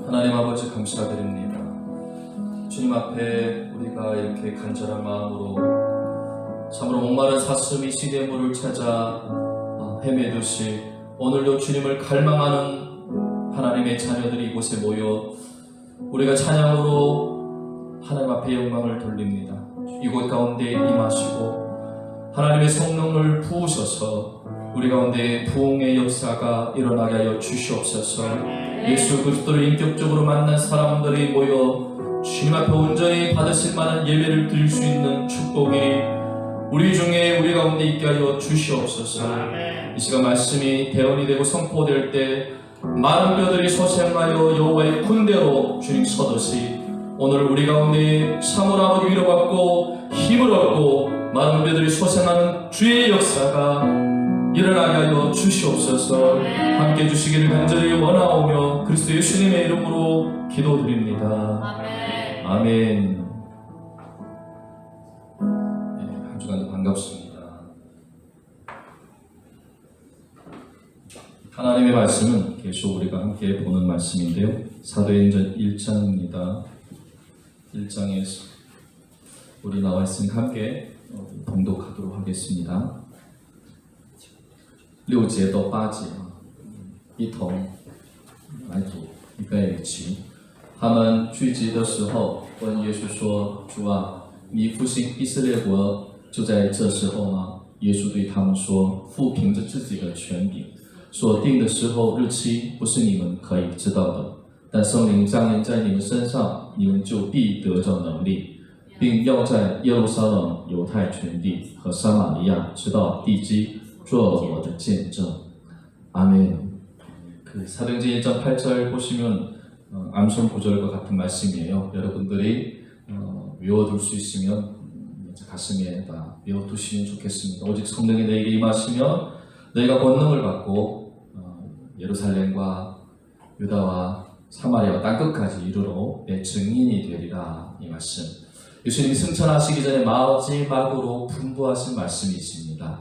하나님 아버지 감사드립니다. 주님 앞에 우리가 이렇게 간절한 마음으로 참으로 목마른 사슴이 시냇물을 찾아 헤매듯이 오늘도 주님을 갈망하는 하나님의 자녀들이 이곳에 모여 우리가 찬양으로 하나님 앞에 영광을 돌립니다. 이곳 가운데 임하시고 하나님의 성령을 부으셔서 우리 가운데 부흥의 역사가 일어나게 하여 주시옵소서. 예수 그리스도를 인격적으로 만난 사람들이 모여 주님 앞에 온전히 받으실 만한 예배를 드릴 수 있는 축복이 우리 중에 우리 가운데 있게 하여 주시옵소서. 이 시간 말씀이 대언이 되고 선포될 때 많은 뼈들이 소생하여 여호와의 군대로 주님 서듯이 오늘 우리 가운데 참으로 아버지 위로받고 힘을 얻고 많은 뼈들이 소생하는 주의 역사가 일어나게 하여 주시옵소서. 함께 주시기를 간절히 원하오며 그리스도 예수님의 이름으로 기도드립니다. 아멘. 네, 한 주간도 반갑습니다. 하나님의 말씀은 계속 우리가 함께 보는 말씀인데요. 사도행전 1장입니다. 1장에서 우리 나와 있으니까 함께 봉독하도록 하겠습니다. 6节到8节一同来读预备起。他们聚集的时候问耶稣说：“主啊，你复兴以色列国就在这时候吗？”耶稣对他们说：“父凭着自己的权柄所定的时候日期，不是你们可以知道的。但圣灵降临在你们身上，你们就必得着能力，并要在耶路撒冷、犹太全地和撒玛利亚直到地极做我的见证。” 아멘. 그 사도행전 1장 8절 보시면 암송 구절과 같은 말씀이에요. 여러분들이 외워둘 수 있으면 가슴에다 외워두시면 좋겠습니다. 오직 성령이 너에게 임하시면 너희가 권능을 받고 예루살렘과 유다와 사마리아와 땅끝까지 이르러 내 증인이 되리라. 이 말씀. 예수님이 승천하시기 전에 마지막으로 분부하신 말씀이 있습니다.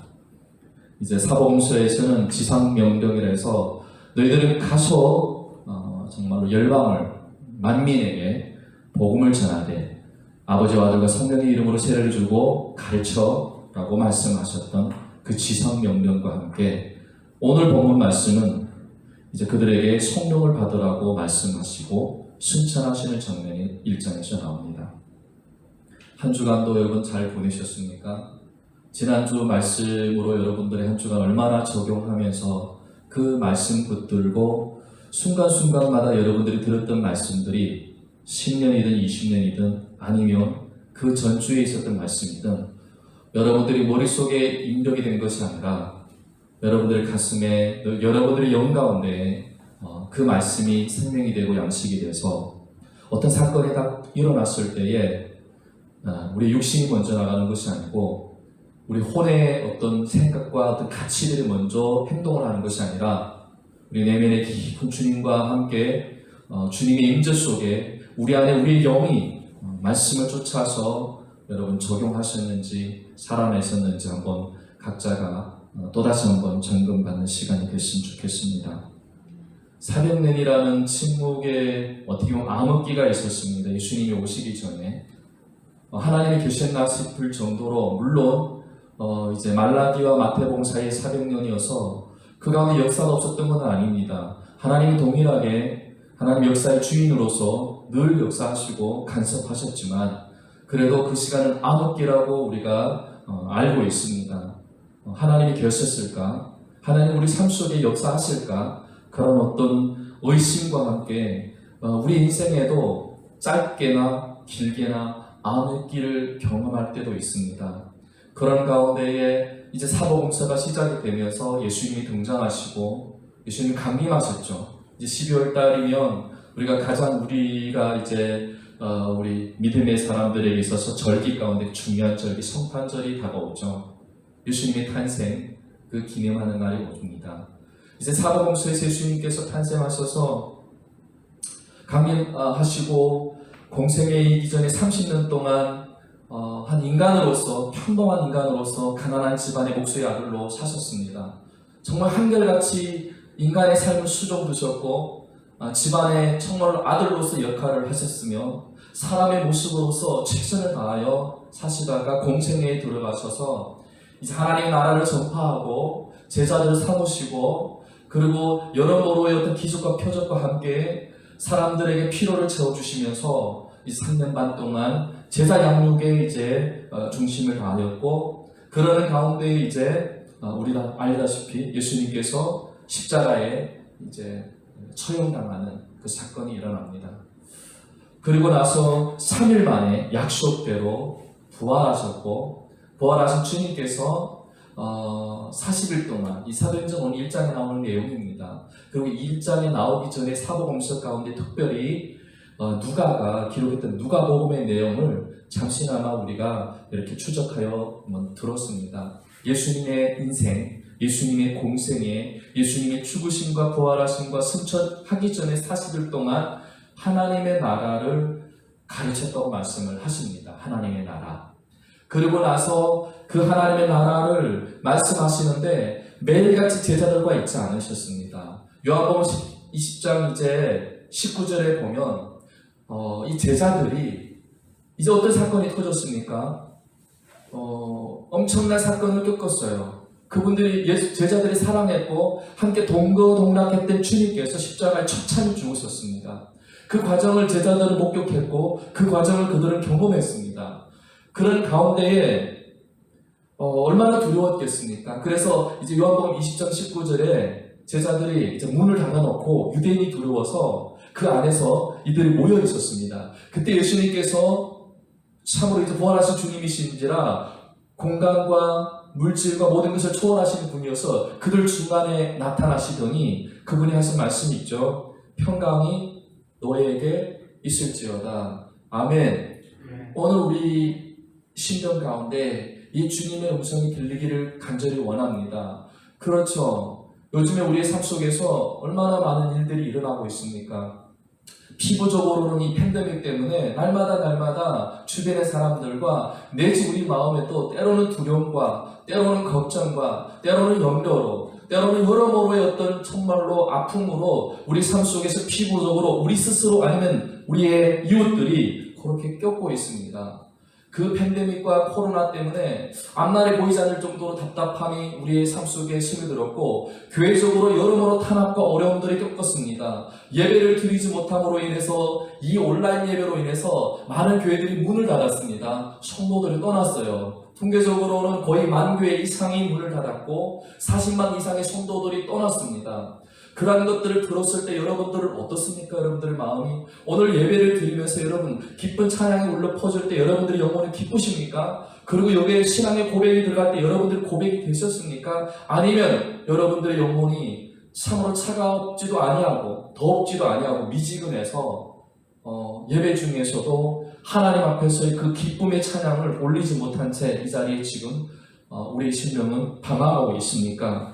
이제 사복음서에서는 지상명령이라 해서 너희들은 가서 정말로 열방을 만민에게 복음을 전하되 아버지와 아들과 성령의 이름으로 세례를 주고 가르쳐라고 말씀하셨던 그 지상명령과 함께 오늘 본문 말씀은 이제 그들에게 성령을 받으라고 말씀하시고 승천하시는 장면이 1장에서 나옵니다. 한 주간도 여러분 잘 보내셨습니까? 지난주 말씀으로 여러분들의 한 주간 얼마나 적용하면서 그 말씀 붙들고 순간순간마다 여러분들이 들었던 말씀들이 10년이든 20년이든 아니면 그 전주에 있었던 말씀이든 여러분들이 머릿속에 입력이 된 것이 아니라 여러분들의 가슴에 여러분들의 영 가운데 그 말씀이 생명이 되고 양식이 돼서 어떤 사건이 딱 일어났을 때에 우리 육신이 먼저 나가는 것이 아니고 우리 혼의 어떤 생각과 어떤 가치들이 먼저 행동을 하는 것이 아니라 우리 내면의 깊은 주님과 함께 주님의 임재 속에 우리 안에 우리의 영이 말씀을 쫓아서 여러분 적용하셨는지 살아내셨는지 한번 각자가 또다시 한번 점검받는 시간이 됐으면 좋겠습니다. 사백년이라는 침묵의 어떻게 보면 암흑기가 있었습니다. 예수님이 오시기 전에 하나님이 계셨나 싶을 정도로 물론 이제 말라기와 마태복음 사이의 400년이어서 그 가운데 역사가 없었던 건 아닙니다. 하나님이 동일하게 하나님 역사의 주인으로서 늘 역사하시고 간섭하셨지만 그래도 그 시간은 암흑기라고 우리가 알고 있습니다. 하나님이 계셨을까? 하나님 우리 삶 속에 역사하실까? 그런 어떤 의심과 함께 우리 인생에도 짧게나 길게나 암흑기를 경험할 때도 있습니다. 그런 가운데에 이제 사복음서가 시작이 되면서 예수님이 등장하시고 예수님이 강림하셨죠. 이제 12월 달이면 우리가 이제 우리 믿음의 사람들에게 있어서 절기 가운데 중요한 절기 성탄절이 다가오죠. 예수님의 탄생 그 기념하는 날이 옵니다. 이제 사복음서에서 예수님께서 탄생하셔서 강림하시고 공생에 이기 전에 30년 동안 한 인간으로서 평범한 인간으로서 가난한 집안의 목수의 아들로 사셨습니다. 정말 한결같이 인간의 삶을 수종드셨고 집안의 정말 아들로서 역할을 하셨으며 사람의 모습으로서 최선을 다하여 사시다가 공생애에 들어가셔서 이제 하나님의 나라를 전파하고 제자들을 삼으시고 그리고 여러모로의 어떤 기적과 표적과 함께 사람들에게 피로를 채워주시면서 이 3년 반 동안 제자 양육에 이제 중심을 다하였고 그러는 가운데 이제 우리가 알다시피 예수님께서 십자가에 이제 처형당하는 그 사건이 일어납니다. 그리고 나서 3일 만에 약속대로 부활하셨고 부활하신 주님께서 40일 동안 이 사도행전 오늘 1장에 나오는 내용입니다. 그리고 이 1장에 나오기 전에 사복음서 가운데 특별히 누가가 기록했던 누가복음의 내용을 잠시나마 우리가 이렇게 추적하여 들었습니다. 예수님의 인생, 예수님의 공생애, 예수님의 죽으심과 부활하심과 승천하기 전에 40일 동안 하나님의 나라를 가르쳤다고 말씀을 하십니다. 하나님의 나라. 그리고 나서 그 하나님의 나라를 말씀하시는데 매일같이 제자들과 있지 않으셨습니다. 요한복음 20장 이제 19절에 보면 이 제자들이 이제 어떤 사건이 터졌습니까? 엄청난 사건을 겪었어요. 그분들이 제자들이 사랑했고 함께 동거동락했던 주님께서 십자가에 처참히 죽으셨습니다. 그 과정을 제자들은 목격했고 그 과정을 그들은 경험했습니다. 그런 가운데에 얼마나 두려웠겠습니까? 그래서 이제 요한복음 20장 19절에 제자들이 이제 문을 닫아놓고 유대인이 두려워서 그 안에서 이들이 모여 있었습니다. 그때 예수님께서 참으로 이제 부활하신 주님이신지라 공간과 물질과 모든 것을 초월하시는 분이어서 그들 중간에 나타나시더니 그분이 하신 말씀이 있죠. 평강이 너에게 있을지어다. 아멘. 오늘 우리 신경 가운데 이 주님의 음성이 들리기를 간절히 원합니다. 그렇죠. 요즘에 우리의 삶 속에서 얼마나 많은 일들이 일어나고 있습니까? 피부적으로는 이 팬데믹 때문에 날마다 주변의 사람들과 내지 우리 마음에 또 때로는 두려움과 때로는 걱정과 때로는 염려로 때로는 여러모로의 어떤 정말로 아픔으로 우리 삶 속에서 피부적으로 우리 스스로 아니면 우리의 이웃들이 그렇게 겪고 있습니다. 그 팬데믹과 코로나 때문에 앞날에 보이지 않을 정도로 답답함이 우리의 삶 속에 스며들었고 교회적으로 여러모로 탄압과 어려움들을 겪었습니다. 예배를 드리지 못함으로 인해서 이 온라인 예배로 인해서 많은 교회들이 문을 닫았습니다. 성도들이 떠났어요. 통계적으로는 거의 10,000교회 이상이 문을 닫았고 40만 이상의 성도들이 떠났습니다. 그러한 것들을 들었을 때 여러분들은 어떻습니까? 여러분들의 마음이 오늘 예배를 드리면서 여러분 기쁜 찬양이 울려 퍼질 때 여러분들의 영혼이 기쁘십니까? 그리고 여기에 신앙의 고백이 들어갈 때 여러분들 고백이 되셨습니까? 아니면 여러분들의 영혼이 참으로 차갑지도 아니하고 더웁지도 아니하고 미지근해서 예배 중에서도 하나님 앞에서의 그 기쁨의 찬양을 올리지 못한 채 이 자리에 지금 우리 심령은 방황하고 있습니까?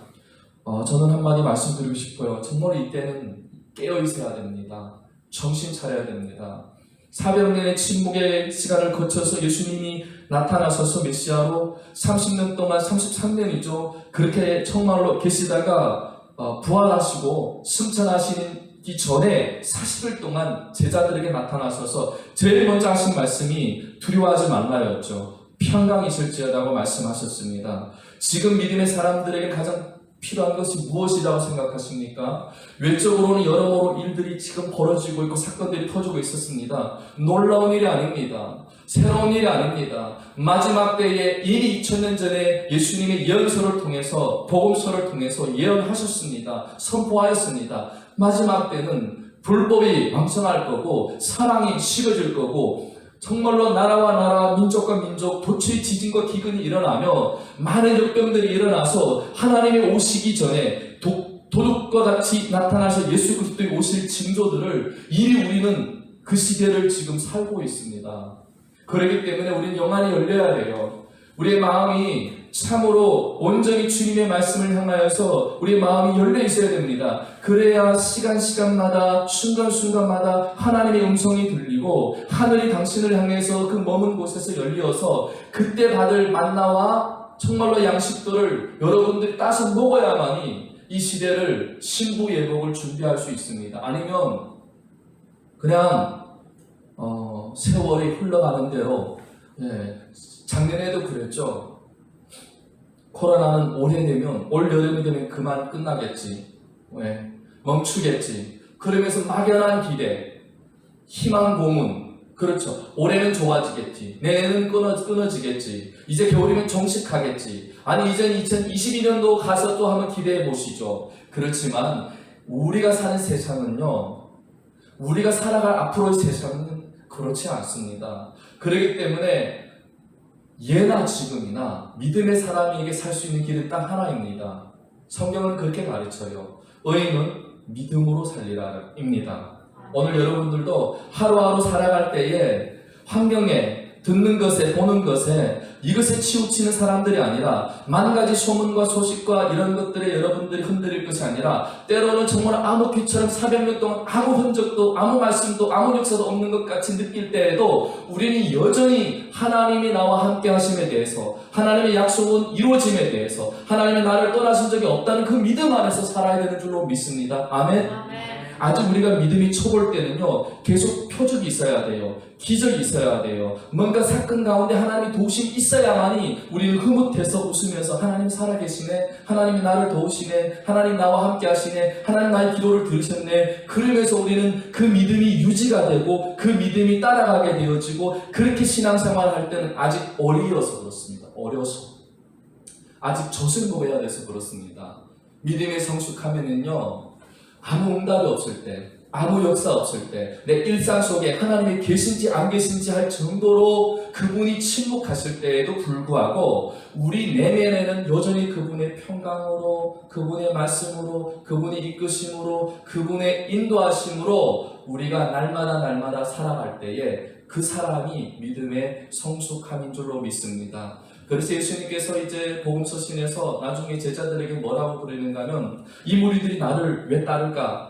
저는 한마디 말씀드리고 싶어요. 정말 이때는 깨어 있어야 됩니다. 정신 차려야 됩니다. 400년의 침묵의 시간을 거쳐서 예수님이 나타나셔서 메시아로 30년 동안 33년이죠. 그렇게 정말로 계시다가 부활하시고 승천하시기 전에 40일 동안 제자들에게 나타나셔서 제일 먼저 하신 말씀이 두려워하지 말라였죠. 평강이 있을지어다고 말씀하셨습니다. 지금 믿음의 사람들에게 가장 필요한 것이 무엇이라고 생각하십니까? 외적으로는 여러모로 일들이 지금 벌어지고 있고 사건들이 터지고 있었습니다. 놀라운 일이 아닙니다. 새로운 일이 아닙니다. 마지막 때에 이미 2000년 전에 예수님의 예언서를 통해서 복음서를 통해서 예언하셨습니다. 선포하였습니다. 마지막 때는 불법이 왕성할 거고 사랑이 식어질 거고 정말로 나라와 나라, 민족과 민족, 도처의 지진과 기근이 일어나며 많은 역병들이 일어나서 하나님이 오시기 전에 도둑과 같이 나타나셔 예수 그리스도의 오실 징조들을 이미 우리는 그 시대를 지금 살고 있습니다. 그렇기 때문에 우리는 영안이 열려야 돼요. 우리의 마음이 참으로 온전히 주님의 말씀을 향하여서 우리의 마음이 열려 있어야 됩니다. 그래야 시간마다 순간마다 하나님의 음성이 들리고 하늘이 당신을 향해서 그 머문 곳에서 열려서 그때 받을 만나와 정말로 양식들을 여러분들이 따서 먹어야만이 이 시대를 신부 예복을 준비할 수 있습니다. 아니면 그냥 세월이 흘러가는 대로, 작년에도 그랬죠. 코로나는 올해 되면, 올 여름이 되면 그만 끝나겠지. 멈추겠지. 그러면서 막연한 기대, 희망 고문. 그렇죠. 올해는 좋아지겠지. 내년은 끊어지겠지. 이제 겨울이면 종식하겠지. 아니, 이제 2022년도 가서 또 한번 기대해 보시죠. 그렇지만 우리가 사는 세상은요, 우리가 살아갈 앞으로의 세상은 그렇지 않습니다. 그렇기 때문에 예나 지금이나 믿음의 사람에게 살 수 있는 길은 딱 하나입니다. 성경은 그렇게 가르쳐요. 의인은 믿음으로 살리라 입니다. 오늘 여러분들도 하루하루 살아갈 때에 환경에, 듣는 것에, 보는 것에, 이것에 치우치는 사람들이 아니라 만 가지 소문과 소식과 이런 것들에 여러분들이 흔들릴 것이 아니라 때로는 정말 암흑기처럼 400년 동안 아무 흔적도 아무 말씀도 아무 역사도 없는 것 같이 느낄 때에도 우리는 여전히 하나님이 나와 함께 하심에 대해서, 하나님의 약속은 이루어짐에 대해서, 하나님이 나를 떠나신 적이 없다는 그 믿음 안에서 살아야 되는 줄로 믿습니다. 아멘. 아직 우리가 믿음이 초볼 때는요, 계속 표적이 있어야 돼요. 기적이 있어야 돼요. 뭔가 사건 가운데 하나님이 도우심이 있어야만이 우리는 흐뭇해서 웃으면서 하나님 살아계시네, 하나님이 나를 도우시네, 하나님 나와 함께 하시네, 하나님 나의 기도를 들으셨네. 그러면서 우리는 그 믿음이 유지가 되고 그 믿음이 따라가게 되어지고, 그렇게 신앙생활을 할 때는 아직 어리어서 그렇습니다. 어려서 아직 젖을 먹어야 돼서 그렇습니다. 믿음의 성숙하면은요, 아무 응답이 없을 때, 아무 역사 없을 때, 내 일상 속에 하나님이 계신지 안 계신지 할 정도로 그분이 침묵하실 때에도 불구하고 우리 내면에는 여전히 그분의 평강으로, 그분의 말씀으로, 그분의 이끄심으로, 그분의 인도하심으로 우리가 날마다 살아갈 때에 그 사람이 믿음의 성숙함인 줄로 믿습니다. 그래서 예수님께서 이제 복음서 신에서 나중에 제자들에게 뭐라고 그러는가 하면, 이 무리들이 나를 왜 따를까?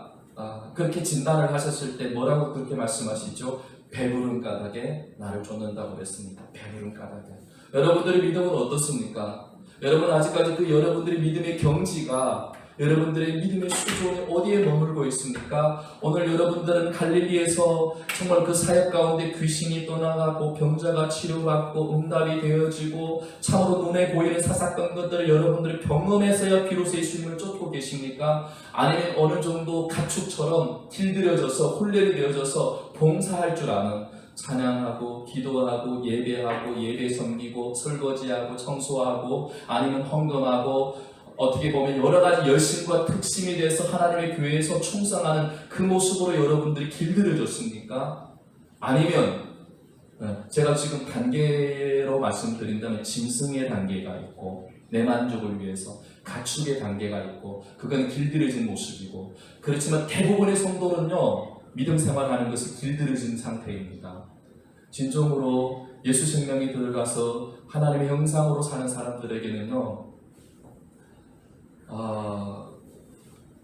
그렇게 진단을 하셨을 때 뭐라고 그렇게 말씀하시죠? 배부른 까닭에 나를 쫓는다고 그랬습니다. 배부른 까닭에. 여러분들의 믿음은 어떻습니까? 여러분 아직까지 그 여러분들의 믿음의 경지가, 여러분들의 믿음의 수준이 어디에 머물고 있습니까? 오늘 여러분들은 갈릴리에서 정말 그 사역 가운데 귀신이 떠나가고 병자가 치료받고 응답이 되어지고 참으로 눈에 보이는 사사건 것들을 여러분들이 경험해서야 비로소 예수님을 쫓고 계십니까? 아니면 어느 정도 가축처럼 길들여져서 훈련이 되어져서 봉사할 줄 아는, 찬양하고 기도하고 예배하고 예배 섬기고 설거지하고 청소하고 아니면 헌금하고 어떻게 보면 여러 가지 열심과 특심에 대해서 하나님의 교회에서 충성하는 그 모습으로 여러분들이 길들여졌습니까? 아니면 제가 지금 단계로 말씀드린다면 짐승의 단계가 있고 내 만족을 위해서 가축의 단계가 있고 그건 길들여진 모습이고, 그렇지만 대부분의 성도는요 믿음 생활하는 것이 길들여진 상태입니다. 진정으로 예수 생명이 들어가서 하나님의 형상으로 사는 사람들에게는요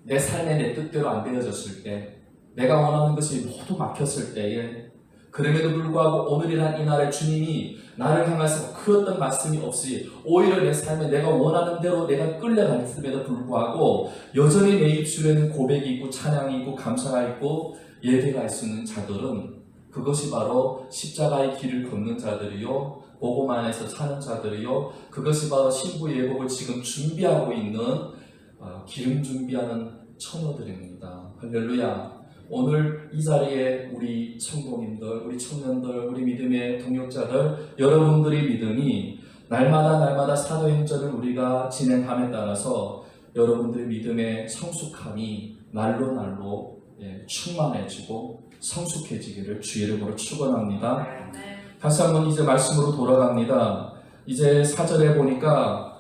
내 삶에 내 뜻대로 안 되어졌을 때, 내가 원하는 것이 모두 막혔을 때에, 그럼에도 불구하고 오늘이란 이날에 주님이 나를 향해서 그 어떤 말씀이 없이 오히려 내 삶에 내가 원하는 대로 내가 끌려갔음에도 불구하고 여전히 내 입술에는 고백이 있고 찬양이 있고 감사가 있고 예배가 있는 자들은, 그것이 바로 십자가의 길을 걷는 자들이요, 복음 안에서 사는 자들이요, 그것이 바로 신부 예복을 지금 준비하고 있는 기름 준비하는 처녀들입니다. 할렐루야. 오늘 이 자리에 우리 성도님들, 우리 청년들, 우리 믿음의 동역자들, 여러분들의 믿음이 날마다 사도행전을 우리가 진행함에 따라서 여러분들의 믿음의 성숙함이 날로 충만해지고 성숙해지기를 주의 이름으로 축원합니다. 다시 한번 이제 말씀으로 돌아갑니다. 이제 4절에 보니까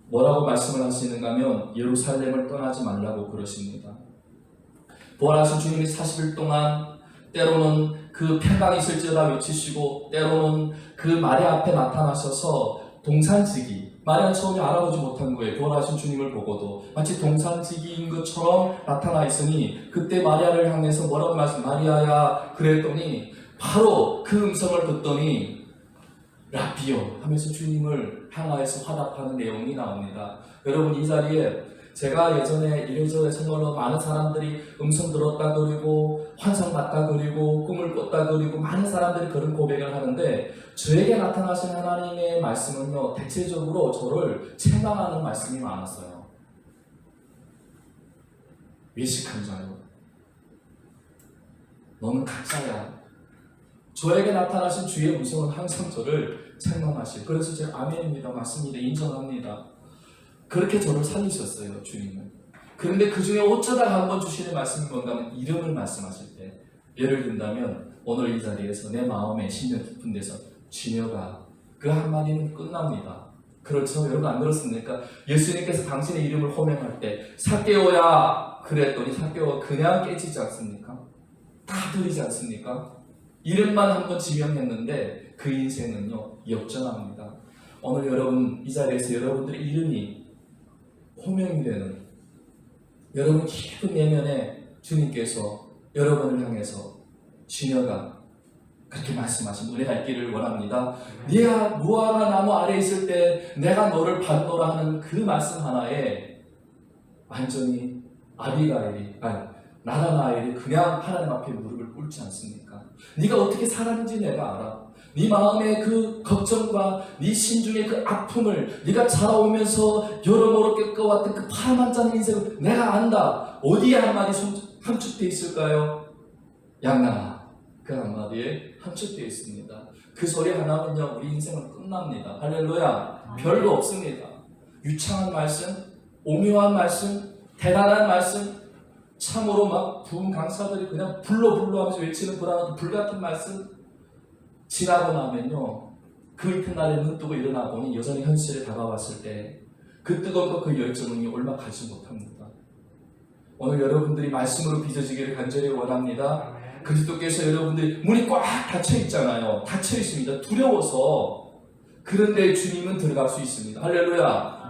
뭐라고 말씀을 하시는가 하면 예루살렘을 떠나지 말라고 그러십니다. 부활하신 주님이 40일 동안 때로는 그 평강이 있을지어다 외치시고, 때로는 그 마리아 앞에 나타나셔서 동산지기, 마리아는 처음에 알아보지 못한 거예요. 부활하신 주님을 보고도 마치 동산지기인 것처럼 나타나 있으니, 그때 마리아를 향해서 뭐라고 마리아야 그랬더니 바로 그 음성을 듣더니 라비요 하면서 주님을 향하여서 화답하는 내용이 나옵니다. 여러분 이 자리에 제가 예전에 이래저래 정말로 많은 사람들이 음성 들었다 그리고 환상 봤다 그리고 꿈을 꿨다 그리고 많은 사람들이 그런 고백을 하는데 저에게 나타나신 하나님의 말씀은요 대체적으로 저를 책망하는 말씀이 많았어요. 외식한 자요, 너는 가짜야. 저에게 나타나신 주의 음성은 항상 저를 책망하시고, 그래서 제가 아멘입니다, 맞습니다, 인정합니다. 그렇게 저를 살리셨어요, 주님은. 그런데 그 중에 어쩌다가 한번 주시는 말씀이 뭔가 하면 이름을 말씀하실 때, 예를 든다면 오늘 이 자리에서 내 마음에 심령 깊은 데서 주여가, 그 한마디는 끝납니다. 그렇죠? 여러분 안 그렇습니까? 예수님께서 당신의 이름을 호명할 때 삭개오야 그랬더니 삭개오가 그냥 깨지지 않습니까? 다 들리지 않습니까? 이름만 한번 지명했는데 그 인생은요 역전합니다. 오늘 여러분 이 자리에서 여러분들의 이름이 호명이 되는, 여러분 깊은 내면에 주님께서 여러분을 향해서 주여가 그렇게 말씀하신 은혜가 있기를 원합니다. 네가 무화과 나무 아래에 있을 때 내가 너를 받노라 하는 그 말씀 하나에 완전히 아비가일이, 나다나엘이 그냥 하나님 앞에 무릎을 꿇지 않습니까? 네가 어떻게 살았는지 내가 알아. 네 마음의 그 걱정과 네 심중의 그 아픔을, 네가 자라오면서 여러모로 겪어왔던 그 파란만장한 인생을 내가 안다. 어디에 한마디 함축되어 있을까요? 양나라, 그 한마디에 함축되어 있습니다. 그 소리 하나면요 우리 인생은 끝납니다. 할렐루야. 별거 없습니다. 유창한 말씀, 오묘한 말씀, 대단한 말씀, 참으로 막 부흥 강사들이 그냥 불러 하면서 외치는 그런 불같은 말씀 지나고 나면요 그 이튿날에 눈 뜨고 일어나 보니 여전히 현실에 다가왔을 때 그 뜨거운 그 열정은 얼마 가지 못합니다. 오늘 여러분들이 말씀으로 빚어지기를 간절히 원합니다. 그리스도께서 여러분들이 문이 꽉 닫혀 있잖아요. 닫혀 있습니다. 두려워서. 그런데 주님은 들어갈 수 있습니다. 할렐루야.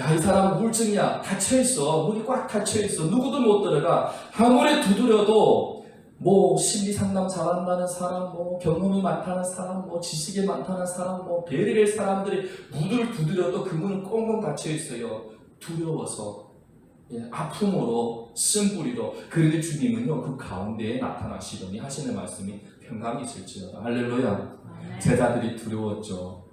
야, 이 사람은 우울증이야. 닫혀있어. 문이 꽉 닫혀있어. 누구도 못 들어가. 아무리 두드려도 뭐 심리 상담 잘한다는 사람, 뭐 경험이 많다는 사람, 뭐 지식이 많다는 사람, 뭐 별의별 사람들이 문을 두드려도 그 문은 꽁꽁 닫혀있어요. 두려워서. 아픔으로, 쓴뿌리로. 그런데 주님은요 그 가운데에 나타나시더니 하시는 말씀이 평강이 있을지어다. 할렐루야. 제자들이 두려웠죠.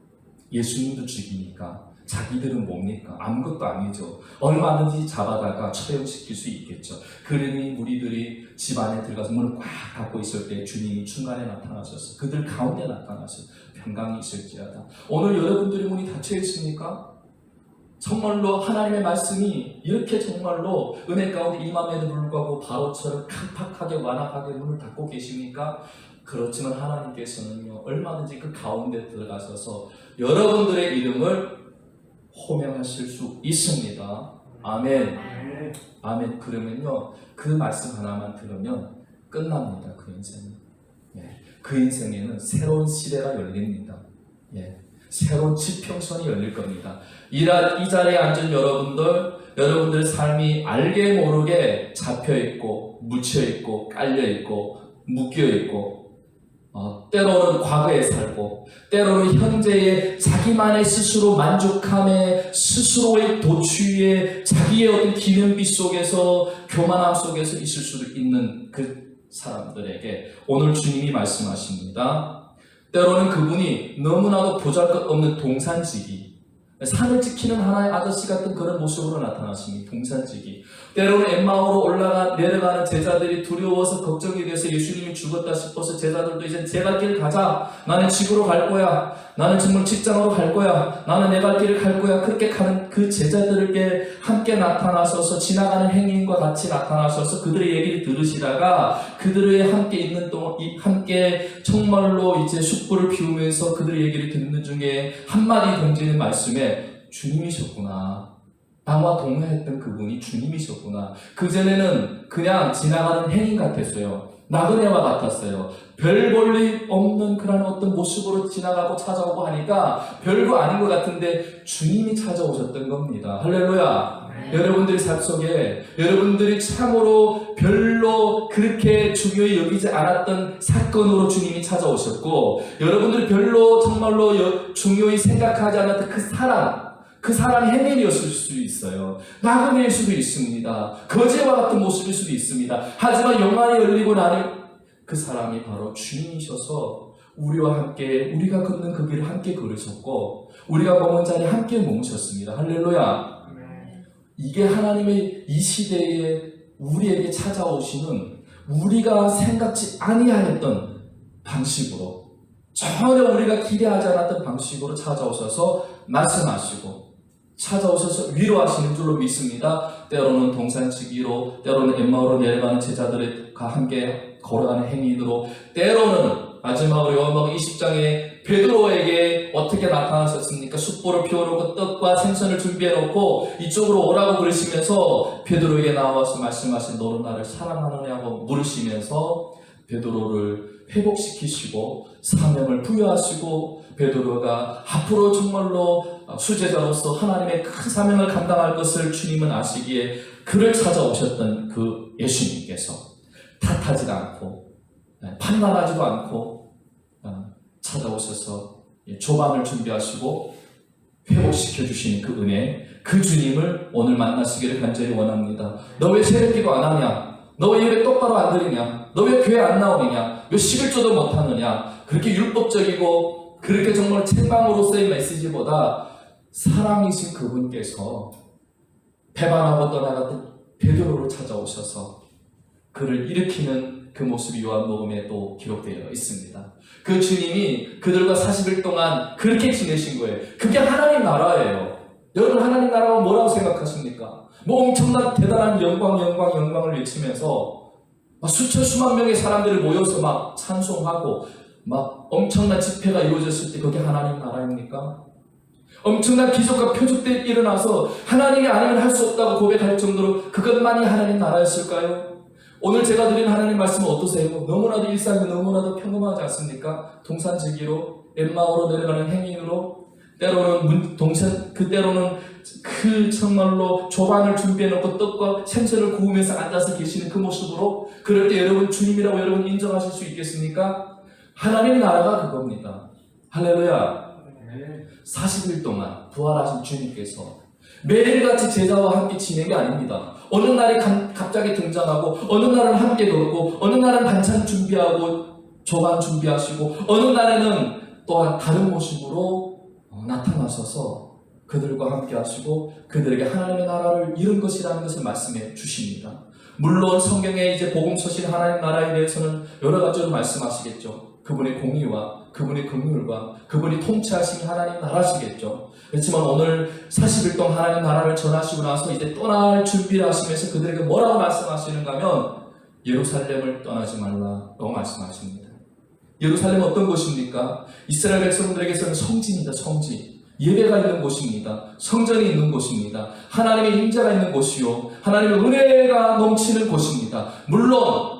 예수님도 죽이니까 자기들은 뭡니까? 아무것도 아니죠. 얼마든지 잡아다가 처형시킬 수 있겠죠. 그러니 무리들이 집 안에 들어가서 문을 꽉 닫고 있을 때 주님이 중간에 나타나셔서 그들 가운데 나타나서 평강이 있을지어다. 오늘 여러분들의 문이 닫혀 있습니까? 정말로 하나님의 말씀이 이렇게 정말로 은혜 가운데 임함에도 불구하고 바로처럼 깜빡하게 완악하게 문을 닫고 계십니까? 그렇지만 하나님께서는요 얼마든지 그 가운데 들어가셔서 여러분들의 이름을 호명하실 수 있습니다. 아멘. 아멘. 그러면요 그 말씀 하나만 들으면 끝납니다. 그 인생은. 그 인생에는 새로운 시대가 열립니다. 새로운 지평선이 열릴 겁니다. 이 자리에 앉은 여러분들 삶이 알게 모르게 잡혀있고 묻혀있고 깔려있고 묶여있고 때로는 과거에 살고 때로는 현재의 자기만의 스스로 만족함에 스스로의 도취에 자기의 어떤 기능비 속에서 교만함 속에서 있을 수도 있는 그 사람들에게 오늘 주님이 말씀하십니다. 때로는 그분이 너무나도 보잘것없는 동산지기, 산을 지키는 하나의 아저씨 같은 그런 모습으로 나타나십니다. 동산지기. 때로는 엠마오로 내려가는 제자들이 두려워서 걱정이 돼서 예수님이 죽었다 싶어서 제자들도 이제 제 갈 길 가자. 나는 집으로 갈 거야. 나는 정말 직장으로 갈 거야. 나는 내 갈 길을 갈 거야. 그렇게 가는 그 제자들에게 함께 나타나셔서 지나가는 행인과 같이 나타나셔서 그들의 얘기를 들으시다가 그들의 함께 있는 동안 함께 정말로 이제 숯불을 피우면서 그들의 얘기를 듣는 중에 한마디 던지는 말씀에 주님이셨구나. 나와 동행했던 그분이 주님이셨구나. 그전에는 그냥 지나가는 행인 같았어요. 나그네와 같았어요. 별 볼 일 없는 그런 어떤 모습으로 지나가고 찾아오고 하니까 별거 아닌 것 같은데 주님이 찾아오셨던 겁니다. 할렐루야. 여러분들의 삶 속에 여러분들이 참으로 별로 그렇게 중요히 여기지 않았던 사건으로 주님이 찾아오셨고 여러분들이 별로 정말로 중요히 생각하지 않았던 그 사람 그 사람이 해밀이었을 수도 있어요. 나그네일 수도 있습니다. 거지와 같은 모습일 수도 있습니다. 하지만 영안이 열리고 나는 그 사람이 바로 주님이셔서 우리와 함께, 우리가 걷는 그 길을 함께 걸으셨고 우리가 머문 자리에 함께 머무셨습니다. 할렐루야. 이게 하나님의 이 시대에 우리에게 찾아오시는 우리가 생각지 아니하였던 방식으로, 전혀 우리가 기대하지 않았던 방식으로 찾아오셔서 말씀하시고 찾아오셔서 위로하시는 줄로 믿습니다. 때로는 동산지기로, 때로는 엠마오로 내려가는 제자들과 함께 걸어가는 행인으로, 때로는 마지막으로 요한복음 20장에 베드로에게 어떻게 나타나셨습니까? 숯불을 피워놓고 떡과 생선을 준비해놓고 이쪽으로 오라고 그러시면서 베드로에게 나와서 말씀하신 너는 나를 사랑하느냐고 물으시면서 베드로를 회복시키시고 사명을 부여하시고 베드로가 앞으로 정말로 수제자로서 하나님의 큰 사명을 감당할 것을 주님은 아시기에 그를 찾아오셨던 그 예수님께서 탓하지 않고 판단하지도 않고 찾아오셔서 조반을 준비하시고 회복시켜 주시는 그 은혜, 그 주님을 오늘 만나시기를 간절히 원합니다. 너 왜 새벽기도 안 하냐? 너 왜 예배 똑바로 안 드리냐? 너 왜 교회 안 나오느냐? 왜 11조도 못 하느냐? 그렇게 율법적이고 그렇게 정말 책망으로서의 메시지보다 사랑이신 그분께서 배반하고 떠나갔던 베드로를 찾아오셔서 그를 일으키는 그 모습이 요한복음에 또 기록되어 있습니다. 그 주님이 그들과 40일 동안 그렇게 지내신 거예요. 그게 하나님 나라예요. 여러분 하나님 나라가 뭐라고 생각하십니까? 뭐 엄청난 대단한 영광을 외치면서 수천 수만 명의 사람들이 모여서 막 찬송하고 막 엄청난 집회가 이루어졌을 때 그게 하나님 나라입니까? 엄청난 기적과 표적들이 일어나서 하나님이 아니면 할 수 없다고 고백할 정도로 그것만이 하나님 나라였을까요? 오늘 제가 드린 하나님 말씀은 어떠세요? 너무나도 일상이 너무나도 평범하지 않습니까? 동산지기로, 엠마오로 내려가는 행인으로, 때로는 때로는 그 정말로 조반을 준비해놓고 떡과 생선을 구우면서 앉아서 계시는 그 모습으로, 그럴 때 여러분 주님이라고 여러분 인정하실 수 있겠습니까? 하나님 나라가 그겁니다. 할렐루야. 40일 동안 부활하신 주님께서 매일같이 제자와 함께 지낸 게 아닙니다. 어느 날에 갑자기 등장하고, 어느 날은 함께 걷고, 어느 날은 반찬 준비하고 조반 준비하시고, 어느 날에는 또한 다른 모습으로 나타나셔서 그들과 함께 하시고 그들에게 하나님의 나라를 이룬 것이라는 것을 말씀해 주십니다. 물론 성경에 이제 복음 서신 하나님 나라에 대해서는 여러 가지로 말씀하시겠죠. 그분의 공의와 그분의 긍휼과 그분이 통치하신 하나님 나라시겠죠. 그렇지만 오늘 40일 동안 하나님 나라를 전하시고 나서 이제 떠날 준비를 하시면서 그들에게 뭐라고 말씀하시는가 하면 예루살렘을 떠나지 말라고 말씀하십니다. 예루살렘은 어떤 곳입니까? 이스라엘 백성들에게서는 성지입니다. 성지. 예배가 있는 곳입니다. 성전이 있는 곳입니다. 하나님의 임재가 있는 곳이요, 하나님의 은혜가 넘치는 곳입니다. 물론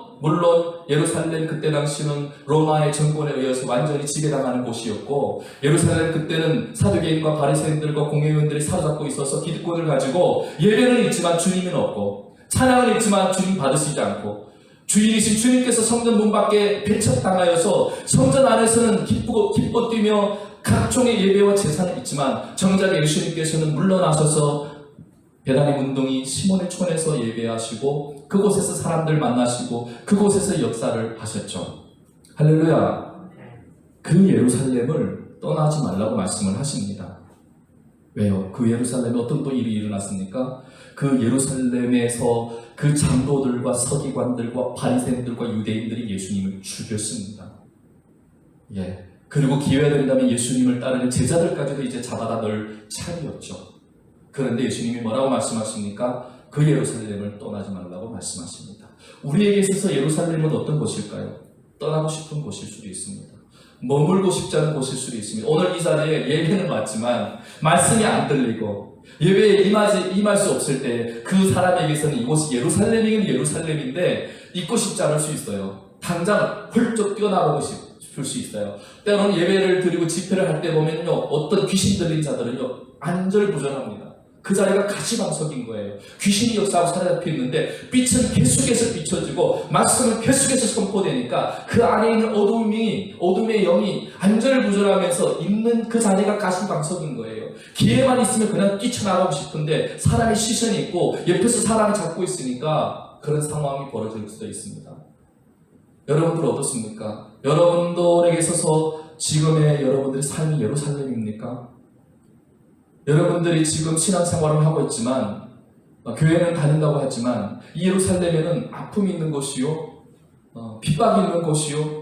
예루살렘 그때 당시는 로마의 정권에 의해서 완전히 지배당하는 곳이었고, 예루살렘 그때는 사두개인과 바리새인들과 공회의원들이 사로잡고 있어서 기득권을 가지고 예배는 있지만 주님은 없고, 찬양은 있지만 주님 받으시지 않고, 주인이신 주님께서 성전 문 밖에 배척당하여서 성전 안에서는 기뻐 뛰며 각종의 예배와 제사는 있지만 정작 예수님께서는 물러나셔서 베다니 문둥이 시몬의 촌에서 예배하시고 그곳에서 사람들 만나시고 그곳에서 역사를 하셨죠. 할렐루야. 그 예루살렘을 떠나지 말라고 말씀을 하십니다. 왜요? 그 예루살렘에 어떤 또 일이 일어났습니까? 그 예루살렘에서 그 장로들과 서기관들과 바리새인들과 유대인들이 예수님을 죽였습니다. 그리고 기회가 된다면 예수님을 따르는 제자들까지도 이제 잡아다 넣을 차례였죠. 그런데 예수님이 뭐라고 말씀하십니까? 그 예루살렘을 떠나지 말라고 말씀하십니다. 우리에게 있어서 예루살렘은 어떤 곳일까요? 떠나고 싶은 곳일 수도 있습니다. 머물고 싶지 않은 곳일 수도 있습니다. 오늘 이 자리에 예배는 왔지만 말씀이 안 들리고 예배에 임할 수 없을 때 그 사람에게서는 이곳이 예루살렘이긴 예루살렘인데 있고 싶지 않을 수 있어요. 당장 훌쩍 뛰어나가고 싶을 수 있어요. 때로는 예배를 드리고 집회를 할 때 보면요, 어떤 귀신 들린 자들은요 안절부절합니다. 그 자리가 가시방석인 거예요. 귀신이 역사하고 사로잡혀 있는데 빛은 계속해서 비춰지고 말씀은 계속해서 선포되니까 그 안에 있는 어둠의 영이 안절부절하면서 있는 그 자리가 가시방석인 거예요. 기회만 있으면 그냥 뛰쳐나가고 싶은데 사람의 시선이 있고 옆에서 사람이 잡고 있으니까 그런 상황이 벌어질 수도 있습니다. 여러분들 어떻습니까? 여러분들에게 있어서 지금의 여러분들의 삶이 예루살렘입니까? 여러분들이 지금 신앙생활을 하고 있지만 교회는 다닌다고 하지만 이 예루살렘에는 아픔이 있는 곳이요, 핍박이 있는 곳이요,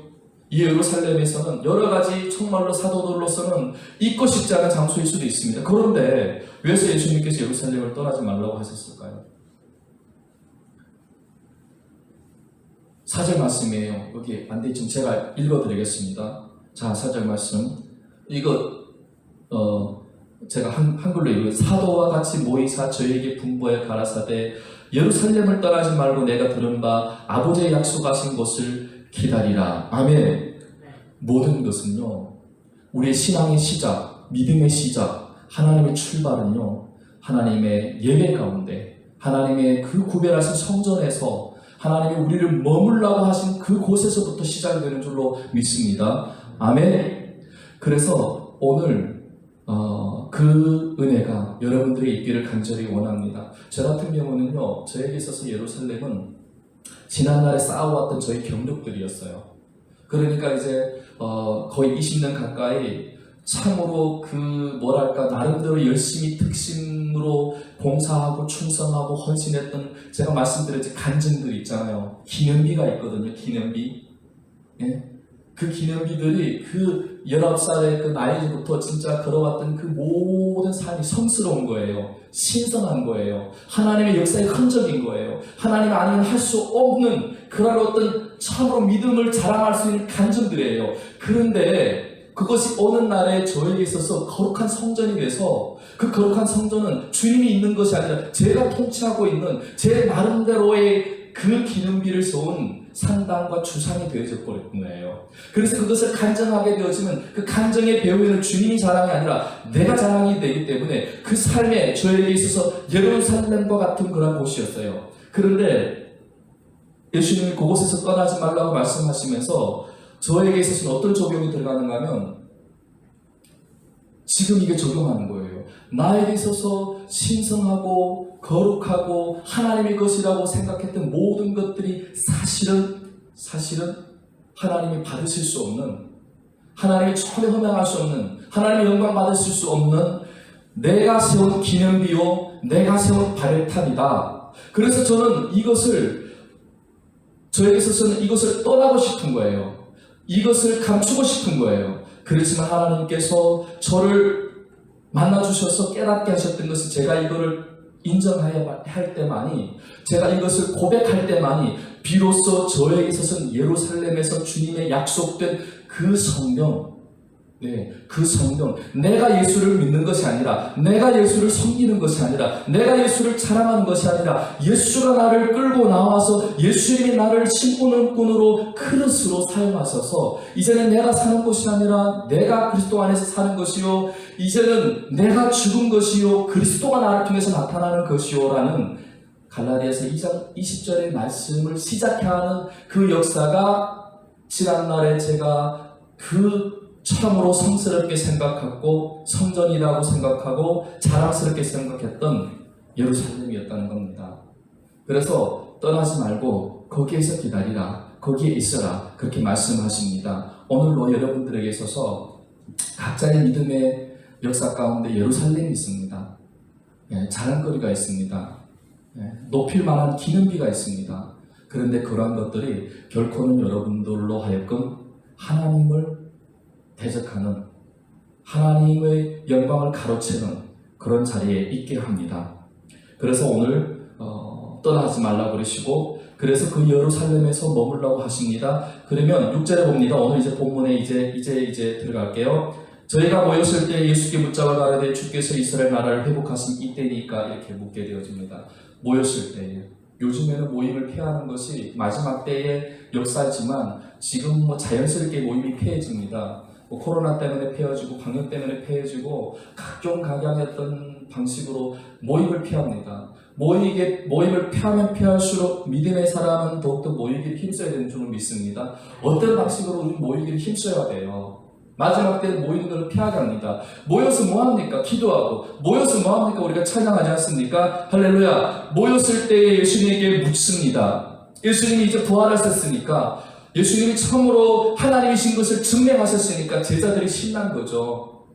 이 예루살렘에서는 여러 가지 정말로 사도들로서는 있고 싶지 않은 장소일 수도 있습니다. 그런데 왜서 예수님께서 예루살렘을 떠나지 말라고 하셨을까요? 4절 말씀이에요. 여기 안 돼 있지만 제가 읽어드리겠습니다. 자, 4절 말씀. 이거 제가 한글로 읽어요. 사도와 같이 모이사 저에게 분부하여 가라사대 예루살렘을 떠나지 말고 내가 들은 바 아버지의 약속하신 것을 기다리라. 아멘. 모든 것은요, 우리의 신앙의 시작, 믿음의 시작, 하나님의 출발은요, 하나님의 예배 가운데, 하나님의 그 구별하신 성전에서 하나님이 우리를 머물라고 하신 그곳에서부터 시작이 되는 줄로 믿습니다. 아멘. 그래서 오늘 그 은혜가 여러분들에게 있기를 간절히 원합니다. 저 같은 경우는요, 저에게 있어서 예루살렘은 지난날에 쌓아왔던 저희 경력들이었어요. 그러니까 이제 거의 20년 가까이 참으로 나름대로 열심히 특심으로 봉사하고 충성하고 헌신했던, 제가 말씀드렸지, 간증들 있잖아요. 기념비가 있거든요. 기념비. 예? 그 기념비들이 그 19살의 그 나이부터 진짜 걸어왔던 그 모든 삶이 성스러운 거예요. 신성한 거예요. 하나님의 역사의 흔적인 거예요. 하나님 아니면 할 수 없는 그런 어떤 참으로 믿음을 자랑할 수 있는 간증들이에요. 그런데 그것이 어느 날에 저에게 있어서 거룩한 성전이 돼서, 그 거룩한 성전은 주님이 있는 것이 아니라 제가 통치하고 있는 제 나름대로의 그 기념비를 세운 상당과 주상이 되어져 버린 거예요. 그래서 그것을 간증하게 되어지면 그 간증의 배후에는 주님이 자랑이 아니라 내가 자랑이 되기 때문에 그 삶에 저에게 있어서 예루살렘과 같은 그런 곳이었어요. 그런데 예수님이 그곳에서 떠나지 말라고 말씀하시면서 저에게 있어서는 어떤 적용이 들어가는가 하면 지금 이게 적용하는 거예요. 나에게 있어서 신성하고 거룩하고 하나님의 것이라고 생각했던 모든 것들이 사실은 하나님이 받으실 수 없는, 하나님이 전혀 흠양할 수 없는, 하나님의 영광 받으실 수 없는 내가 세운 기념비요, 내가 세운 발탑이다. 그래서 저는 저에게 있어서는 이것을 떠나고 싶은 거예요. 이것을 감추고 싶은 거예요. 그렇지만 하나님께서 저를 만나주셔서 깨닫게 하셨던 것은 제가 이거를 인정해야 할 때만이, 제가 이것을 고백할 때만이 비로소 저에게 있어서는 예루살렘에서 주님의 약속된 그 성령, 그 성령, 내가 예수를 믿는 것이 아니라, 내가 예수를 섬기는 것이 아니라, 내가 예수를 자랑하는 것이 아니라, 예수가 나를 끌고 나와서 예수님이 나를 신분으로 그릇으로 사용하셔서 이제는 내가 사는 것이 아니라 내가 그리스도 안에서 사는 것이요, 이제는 내가 죽은 것이요 그리스도가 나를 통해서 나타나는 것이요 라는 갈라디아서 2장 20절의 말씀을 시작해야 하는 그 역사가 지난날에 제가 참으로 성스럽게 생각하고 성전이라고 생각하고 자랑스럽게 생각했던 예루살렘이었다는 겁니다. 그래서 떠나지 말고 거기에서 기다리라, 거기에 있어라, 그렇게 말씀하십니다. 오늘로 여러분들에게 있어서 각자의 믿음의 역사 가운데 예루살렘이 있습니다. 자랑거리가 있습니다. 높일 만한 기념비가 있습니다. 그런데 그러한 것들이 결코는 여러분들로 하여금 하나님을 대적하는, 하나님의 영광을 가로채는 그런 자리에 있게 합니다. 그래서 오늘 떠나지 말라 그러시고, 그래서 그 예루살렘에서 머물라고 하십니다. 그러면 6절에 봅니다. 오늘 이제 본문에 이제 들어갈게요. 저희가 모였을 때 예수께 묻자와 가라되 주께서 이스라엘 나라를 회복하신 이때니까, 이렇게 묻게 되어집니다. 모였을 때에, 요즘에는 모임을 피하는 것이 마지막 때의 역사지만 지금 자연스럽게 모임이 피해집니다. 코로나 때문에 피해지고 방역 때문에 피해지고 각종 각양했던 방식으로 모임을 피합니다. 모임을 피하면 피할수록 믿음의 사람은 더욱더 모이기를 힘써야 되는 줄을 믿습니다. 어떤 방식으로 우리 모이기를 힘써야 돼요. 마지막 때 모이는 걸 피하게 합니다. 모여서 뭐합니까? 기도하고. 모여서 뭐합니까? 우리가 찬양하지 않습니까? 할렐루야. 모였을 때 예수님에게 묻습니다. 예수님이 이제 부활하셨으니까, 예수님이 처음으로 하나님이신 것을 증명하셨으니까 제자들이 신난 거죠.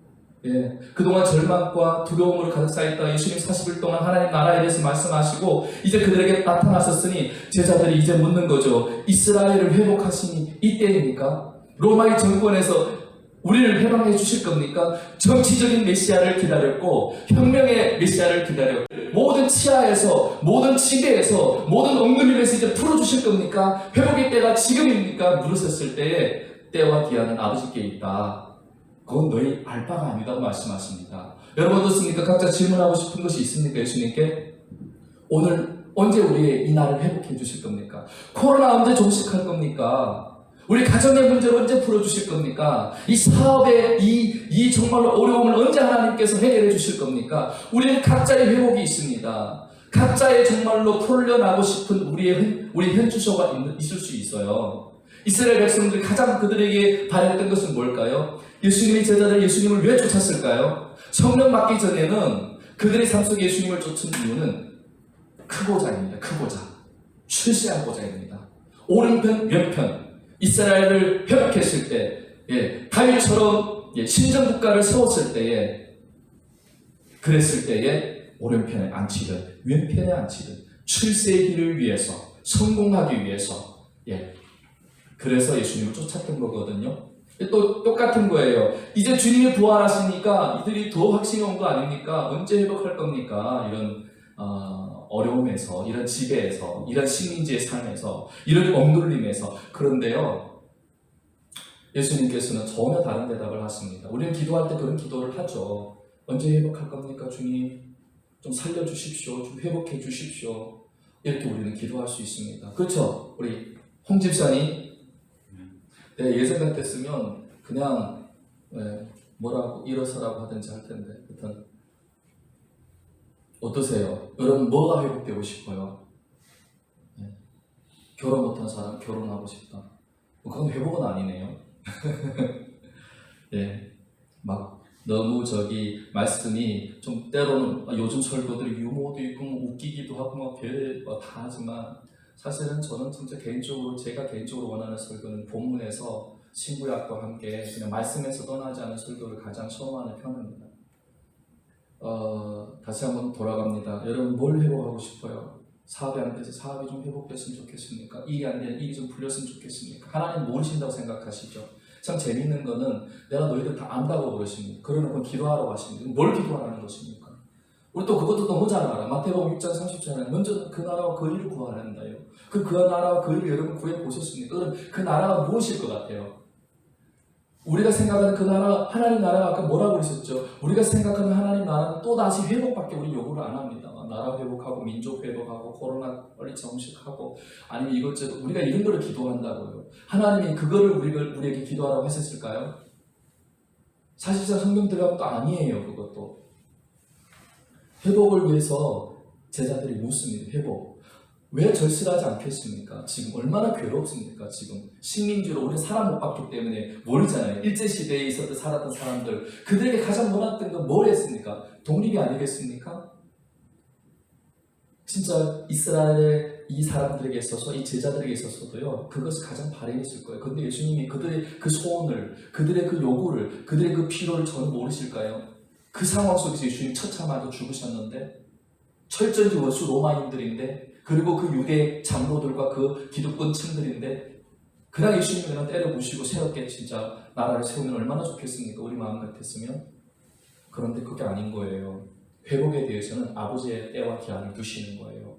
예, 그동안 절망과 두려움으로 가득 쌓였다 예수님 40일 동안 하나님 나라에 대해서 말씀하시고 이제 그들에게 나타나셨으니 제자들이 이제 묻는 거죠. 이스라엘을 회복하시니 이때입니까? 로마의 정권에서 우리를 해방해 주실 겁니까? 정치적인 메시아를 기다렸고 혁명의 메시아를 기다렸고 모든 치하에서 모든 지배에서 모든 엉금일에서 이제 풀어주실 겁니까? 회복의 때가 지금입니까? 물으셨을 때에 때와 기한은 아버지께 있다. 그건 너희 알 바가 아니다고 말씀하십니다. 여러분 어떻습니까? 각자 질문하고 싶은 것이 있습니까? 예수님께? 오늘 언제 우리의 이 날을 회복해 주실 겁니까? 코로나 언제 종식할 겁니까? 우리 가정의 문제를 언제 풀어주실 겁니까? 이 사업의 이 정말로 어려움을 언제 하나님께서 해결해 주실 겁니까? 우리는 각자의 회복이 있습니다. 각자의 정말로 풀려나고 싶은 우리 현주소가 있을 수 있어요. 이스라엘 백성들이 가장 그들에게 바랬던 것은 뭘까요? 예수님의 제자들 예수님을 왜 쫓았을까요? 성령 받기 전에는 그들의 삶 속에 예수님을 쫓은 이유는 크고자입니다. 크고자. 출세하고자입니다. 오른편, 왼편. 이스라엘을 회복했을 때, 다윗처럼 신정국가를 세웠을 때에, 그랬을 때에 오른편에 앉히든 왼편에 앉히든 출세의 길을 위해서, 성공하기 위해서, 그래서 예수님을 쫓았던 거거든요. 또 똑같은 거예요. 이제 주님이 부활하시니까 이들이 더 확신이 온 거 아닙니까? 언제 회복할 겁니까? 이런 어려움에서, 이런 지배에서, 이런 식민지의 삶에서, 이런 억눌림에서. 그런데요, 예수님께서는 전혀 다른 대답을 하십니다. 우리는 기도할 때 그런 기도를 하죠. 언제 회복할 겁니까? 주님, 좀 살려주십시오. 좀 회복해 주십시오. 이렇게 우리는 기도할 수 있습니다. 그렇죠? 우리 홍 집사님, 내가 예전 같았으면 그냥 뭐라고 일어서라고 하든지 할 텐데, 하여튼 어떠세요? 여러분 뭐가 회복되고 싶어요? 결혼 못한 사람 결혼하고 싶다. 그건 회복은 아니네요. 막 너무 말씀이 좀 때로는 요즘 설교들이 유머도 있고 웃기기도 하고 막 별 다 하지만 사실은 저는 진짜 제가 개인적으로 원하는 설교는 본문에서 신구약과 함께 그냥 말씀에서 떠나지 않은 설교를 가장 선호하는 편입니다. 다시 한번 돌아갑니다. 여러분 뭘 회복하고 싶어요? 사업이 안 돼서 사업이 좀 회복됐으면 좋겠습니까? 일이 안 되는 일이 좀 풀렸으면 좋겠습니까? 하나님 모르신다고 생각하시죠? 참 재밌는 거는 내가 너희들 다 안다고 그러십니다. 그러면 기도하라고 하십니다. 뭘 기도하라는 것입니까? 우리 또 그것도 너무 잘 알아. 마태복음 6장 30절에 먼저 그 나라와 그 일을 구하란다요. 그 나라와 그 일을 여러분 구해보셨습니까? 그럼 그 나라가 무엇일 것 같아요? 우리가 생각하는 그 나라, 하나님 나라가 아까 뭐라고 그러셨죠? 우리가 생각하는 하나님 나라는 또다시 회복밖에 우리 요구를 안 합니다. 나라 회복하고 민족 회복하고 코로나 빨리 정식하고 아니면 이것저것 우리가 이런 거를 기도한다고요. 하나님이 그거를 우리에게 기도하라고 하셨을까요? 사실상 성경 들어가면 또 아니에요. 그것도 회복을 위해서 제자들이 묻습니다. 회복. 왜 절실하지 않겠습니까? 지금 얼마나 괴롭습니까? 지금 식민지로 우리 사람 못 봤기 때문에 모르잖아요. 일제시대에 살았던 사람들 그들에게 가장 원했던 건 뭘 했습니까? 독립이 아니겠습니까? 진짜 이스라엘 이 사람들에게 있어서 이 제자들에게 있어서도요 그것이 가장 바람했을 거예요. 그런데 예수님이 그들의 그 소원을 그들의 그 요구를 그들의 그 필요를 전혀 모르실까요? 그 상황 속에서 예수님이 처참하게 죽으셨는데 철저히 원수 로마인들인데 그리고 그 유대 장로들과 그 기득권층들인데 그냥 예수님이 그냥 때려부시고 새롭게 진짜 나라를 세우면 얼마나 좋겠습니까? 우리 마음 같았으면. 그런데 그게 아닌 거예요. 회복에 대해서는 아버지의 때와 기한을 두시는 거예요.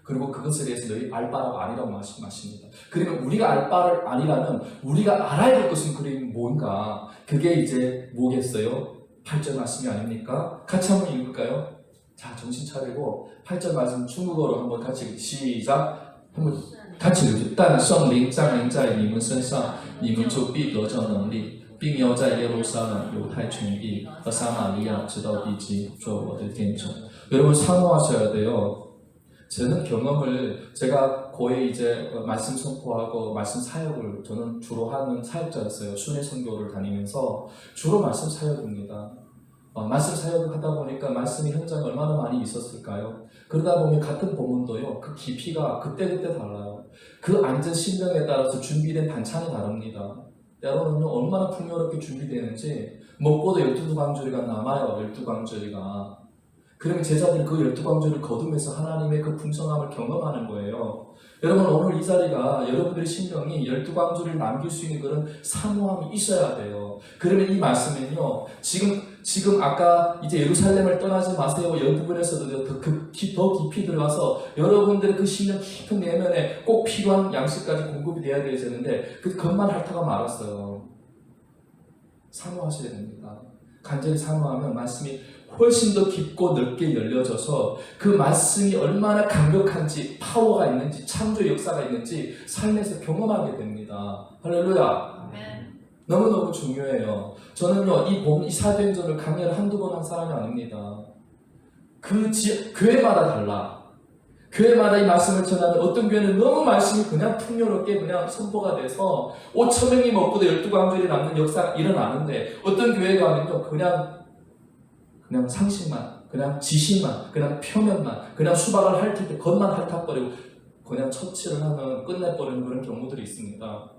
그리고 그것에 대해서 너희 알 바가 아니라고 말씀하십니다. 그러면 우리가 알 바를 아니라면 우리가 알아야 될 것은 그림 뭔가 그게 이제 뭐겠어요? 8절 말씀이 아닙니까? 같이 한번 읽을까요? 자, 정신 차리고 8절 말씀 중국어로 한번 같이 시작. 한번 같이 읽죠. 但圣灵降临在你们身上，你们就必得着能力，并要在耶路撒冷、犹太全地和撒玛利亚直到地极做我的见证。 여러분 사모하셔야 돼요. 저는 경험을 제가 거의 이제 말씀 선포하고 말씀 사역을 저는 주로 하는 사역자였어요. 순회 선교를 다니면서 주로 말씀 사역입니다. 말씀 사역을 하다 보니까 말씀이 현장에 얼마나 많이 있었을까요? 그러다 보면 같은 본문도요, 그 깊이가 그때그때 달라요. 그 앉은 신명에 따라서 준비된 반찬이 다릅니다. 여러분은요, 얼마나 풍요롭게 준비되는지 먹고도 12광주리가 남아요. 12광주리가. 그러면 제자들이 그 12광주를 거두면서 하나님의 그 풍성함을 경험하는 거예요. 여러분, 오늘 이 자리가 여러분들의 심령이 12광주를 남길 수 있는 그런 사모함이 있어야 돼요. 그러면 이 말씀은요, 지금 아까 이제 예루살렘을 떠나지 마세요. 이 부분에서도 더 깊이 들어가서 여러분들의 그 심령 깊은 내면에 꼭 필요한 양식까지 공급이 돼야 되는데 그것만 핥다가 말았어요. 사모하셔야 됩니다. 간절히 사모하면 말씀이 훨씬 더 깊고 넓게 열려져서 그 말씀이 얼마나 강력한지, 파워가 있는지, 창조 역사가 있는지 삶에서 경험하게 됩니다. 할렐루야. 아멘. 너무너무 중요해요. 저는요, 이 사도행전을 강의를 한두 번 한 사람이 아닙니다. 교회마다 달라. 교회마다 이 말씀을 전하면 어떤 교회는 너무 말씀이 그냥 풍요롭게 그냥 선포가 돼서 5,000명이 먹고도 12광주리 남는 역사가 일어나는데, 어떤 교회 가면요, 그냥 상식만, 그냥 지식만, 그냥 표면만, 그냥 수박을 핥을 때 겉만 핥아버리고 그냥 처치를 하면 끝내버리는 그런 경우들이 있습니다.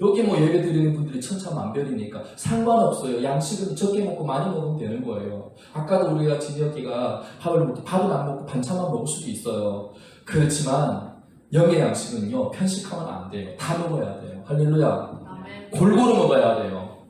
여기 예배 드리는 분들이 천차만별이니까 상관없어요. 양식은 적게 먹고 많이 먹으면 되는 거예요. 아까도 우리가 진혁이가 밥은 안 먹고 반찬만 먹을 수도 있어요. 그렇지만 영의 양식은요, 편식하면 안 돼요. 다 먹어야 돼요. 할렐루야. 아멘. 골고루 먹어야 돼요.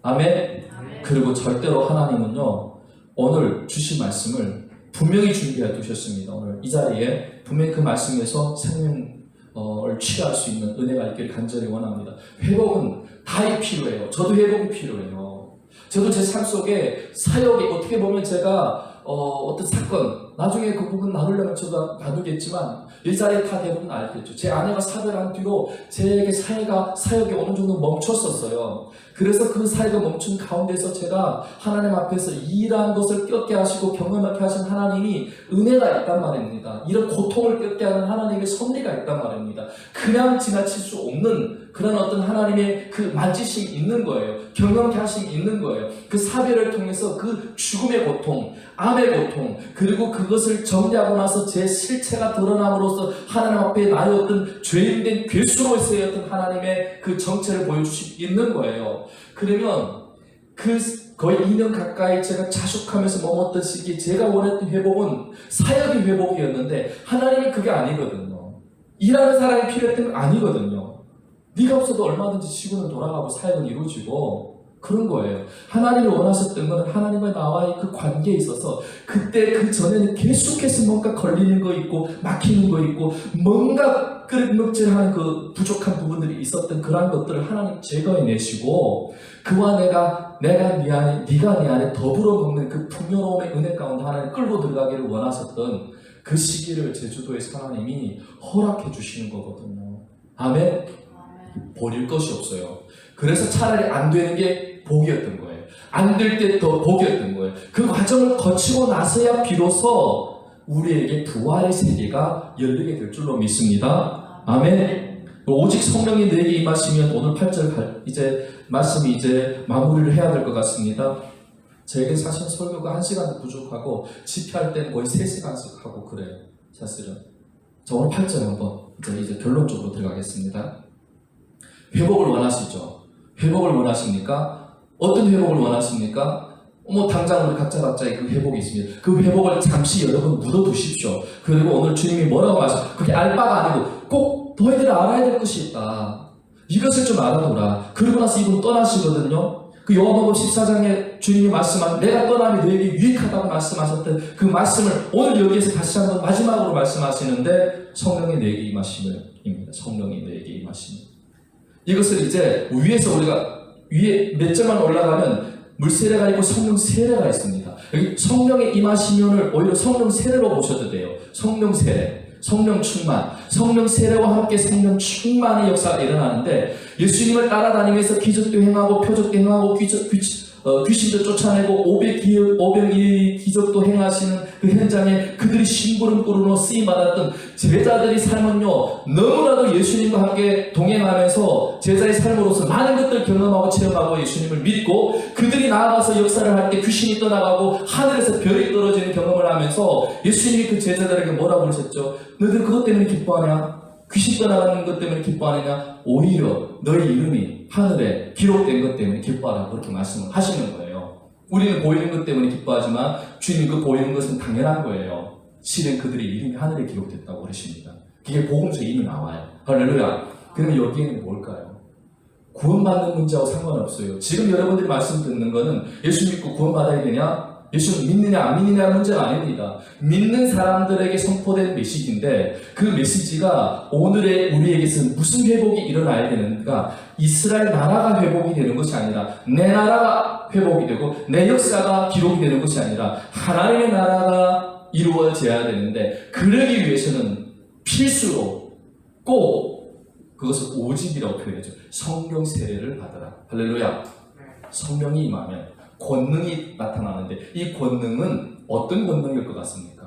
아멘. 아멘. 그리고 절대로 하나님은요, 오늘 주신 말씀을 분명히 준비해 두셨습니다. 오늘 이 자리에 분명히 그 말씀에서 생명을 취할 수 있는 은혜가 있기를 간절히 원합니다. 회복은 다 필요해요. 저도 회복이 필요해요. 저도 제 삶 속에 사역이 어떻게 보면 제가 어떤 사건, 나중에 그 부분 나누려면 저도 나누겠지만 이 자리에 다 대부분 알겠죠. 제 아내가 사별한 뒤로 제게 사역이 어느 정도 멈췄었어요. 그래서 그 사역이 멈춘 가운데서 제가 하나님 앞에서 일한 것을 껴게 하시고 경험하게 하신 하나님이 은혜가 있단 말입니다. 이런 고통을 껴게 하는 하나님의 섭리가 있단 말입니다. 그냥 지나칠 수 없는 그런 어떤 하나님의 그 만지심이 있는 거예요. 경험케 하심이 있는 거예요. 그 사별을 통해서 그 죽음의 고통, 암의 고통, 그리고 그것을 정리하고 나서 제 실체가 드러남으로써 하나님 앞에 나의 어떤 죄인된 괴수로서의 어떤 하나님의 그 정체를 보여주실 수 있는 거예요. 그러면 그 거의 2년 가까이 제가 자숙하면서 머물던 시기에 제가 원했던 회복은 사역의 회복이었는데 하나님이 그게 아니거든요. 일하는 사람이 필요했던 건 아니거든요. 네가 없어도 얼마든지 지구는 돌아가고 사역은 이루어지고 그런 거예요. 하나님이 원하셨던 것은 하나님과 나와의 그 관계에 있어서 그때 그 전에는 계속해서 뭔가 걸리는 거 있고 막히는 거 있고 뭔가 끄덕먹질하는 그 부족한 부분들이 있었던 그러한 것들을 하나님 제거해내시고 그와 내가 네 안에 네가 내 안에 더불어 먹는 그 풍요로움의 은혜 가운데 하나님 끌고 들어가기를 원하셨던 그 시기를 제주도에서 하나님이 허락해 주시는 거거든요. 아멘. 버릴 것이 없어요. 그래서 차라리 안 되는 게 복이었던 거예요. 안 될 때 더 복이었던 거예요. 그 과정을 거치고 나서야 비로소 우리에게 부활의 세계가 열리게 될 줄로 믿습니다. 아멘. 오직 성령이 내게 임하시면 오늘 8절 이제 말씀이 이제 마무리를 해야 될 것 같습니다. 저에게 사실 설교가 1시간도 부족하고 집회할 때는 거의 3시간씩 하고 그래요. 사실은. 자, 오늘 8절 한번 이제 결론적으로 들어가겠습니다. 회복을 원하시죠? 회복을 원하십니까? 어떤 회복을 원하십니까? 당장 우리 각자의 그 회복이 있습니다. 그 회복을 잠시 여러분 묻어두십시오. 그리고 오늘 주님이 뭐라고 하시죠? 그게 알 바가 아니고 꼭 너희들이 알아야 될 것이 있다. 이것을 좀 알아둬라. 그러고 나서 이분 떠나시거든요. 그 요한복음 14장에 주님이 말씀한 내가 떠나면 너에게 유익하다고 말씀하셨던 그 말씀을 오늘 여기에서 다시 한번 마지막으로 말씀하시는데 성령이 너에게 임하심을입니다. 성령이 너에게 임하심을. 이것을 이제 위에서 우리가 위에 몇 절만 올라가면 물세례가 있고 성령 세례가 있습니다. 여기 성령의 임하시면을 오히려 성령 세례로 보셔도 돼요. 성령 세례, 성령 충만, 성령 세례와 함께 성령 충만의 역사가 일어나는데 예수님을 따라다니면서 기적도 행하고 표적도 행하고 귀신도 쫓아내고 오병이의 기적도 행하시는 그 현장에 그들이 심부름꾼으로 쓰임받았던 제자들의 삶은요, 너무나도 예수님과 함께 동행하면서 제자의 삶으로서 많은 것들을 경험하고 체험하고 예수님을 믿고 그들이 나아가서 역사를 할 때 귀신이 떠나가고 하늘에서 별이 떨어지는 경험을 하면서 예수님이 그 제자들에게 뭐라고 그러셨죠? 너희들 그것 때문에 기뻐하냐? 귀신 떠나가는 것 때문에 기뻐하느냐? 오히려 너희 이름이 하늘에 기록된 것 때문에 기뻐하라, 그렇게 말씀을 하시는 거예요. 우리는 보이는 것 때문에 기뻐하지만 주님 그 보이는 것은 당연한 거예요. 실은 그들의 이름이 하늘에 기록됐다고 그러십니다. 그게 복음서에 이미 나와요. 할렐루야. 그러면 여기에는 뭘까요? 구원받는 문제하고 상관없어요. 지금 여러분들이 말씀 듣는 거는 예수 믿고 구원받아야 되냐? 예수 믿느냐 안 믿느냐 문제가 아닙니다. 믿는 사람들에게 선포된 메시지인데 그 메시지가 오늘의 우리에게서 무슨 회복이 일어나야 되는가? 이스라엘 나라가 회복이 되는 것이 아니라 내 나라가 회복이 되고 내 역사가 기록이 되는 것이 아니라 하나님의 나라가 이루어져야 되는데 그러기 위해서는 필수로 꼭 그것을 오직이라고 표현하죠. 성령 세례를 받아라. 할렐루야. 성령이 임하면 권능이 나타나는데 이 권능은 어떤 권능일 것 같습니까?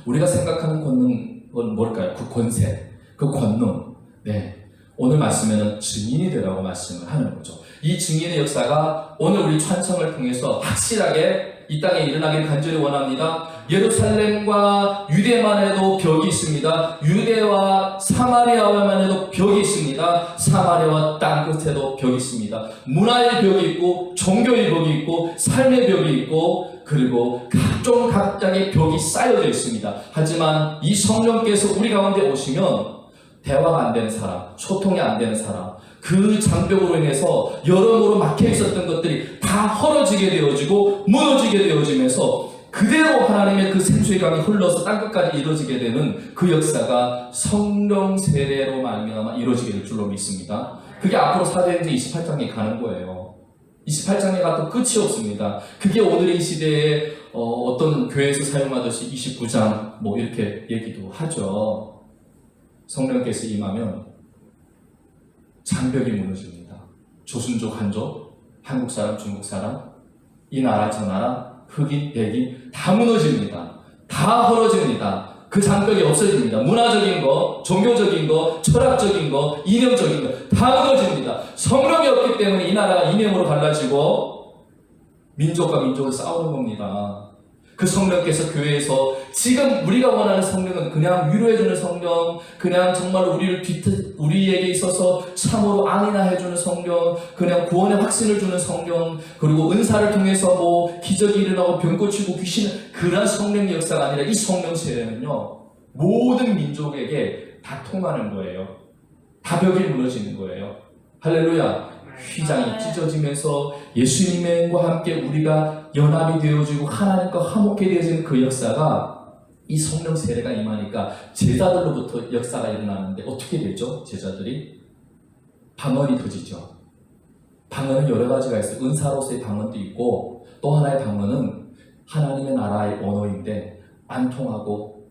우리가 생각하는 권능은 뭘까요? 그 권세, 그 권능. 네, 오늘 말씀에는 증인이 되라고 말씀을 하는 거죠. 이 증인의 역사가 오늘 우리 찬송을 통해서 확실하게 이 땅에 일어나길 간절히 원합니다. 예루살렘과 유대만 해도 벽이 있습니다. 유대와 사마리아만 해도 벽이 있습니다. 사마리아와 땅 끝에도 벽이 있습니다. 문화의 벽이 있고 종교의 벽이 있고 삶의 벽이 있고 그리고 각종 각장의 벽이 쌓여져 있습니다. 하지만 이 성령께서 우리 가운데 오시면 대화가 안 되는 사람, 소통이 안 되는 사람, 그 장벽으로 인해서 여러모로 막혀 있었던 것들이 다 헐어지게 되어지고 무너지게 되어지면서 그대로 하나님의 그 생수의 강이 흘러서 땅끝까지 이루어지게 되는 그 역사가 성령 세례로 말미암아 이루어지게 될 줄로 믿습니다. 그게 앞으로 사도행전 28장에 가는 거예요. 28장에 가도 끝이 없습니다. 그게 오늘 이 시대에 어떤 교회에서 사용하듯이 29장 뭐 이렇게 얘기도 하죠. 성령께서 임하면 장벽이 무너집니다. 조선족, 한족, 한국 사람, 중국 사람, 이 나라, 저 나라, 흑인, 백인 다 무너집니다. 다 헐어집니다. 그 장벽이 없어집니다. 문화적인 거, 종교적인 거, 철학적인 거, 이념적인 거 다 무너집니다. 성령이 없기 때문에 이 나라가 이념으로 갈라지고 민족과 민족을 싸우는 겁니다. 그 성령께서 교회에서 지금 우리가 원하는 성령은 그냥 위로해주는 성령, 그냥 정말 우리에게 있어서 참으로 안이나 해주는 성령, 그냥 구원의 확신을 주는 성령, 그리고 은사를 통해서 뭐 기적이 일어나고 병 고치고 귀신, 그런 성령의 역사가 아니라 이 성령 세례는요 모든 민족에게 다 통하는 거예요. 다 벽이 무너지는 거예요. 할렐루야. 휘장이 찢어지면서 예수님과 함께 우리가 연합이 되어지고 하나님과 화목해 되어지는 그 역사가 이 성령 세례가 임하니까 제자들로부터 역사가 일어나는데 어떻게 되죠? 제자들이 방언이 터지죠. 방언은 여러 가지가 있어요. 은사로서의 방언도 있고 또 하나의 방언은 하나님의 나라의 언어인데 안 통하고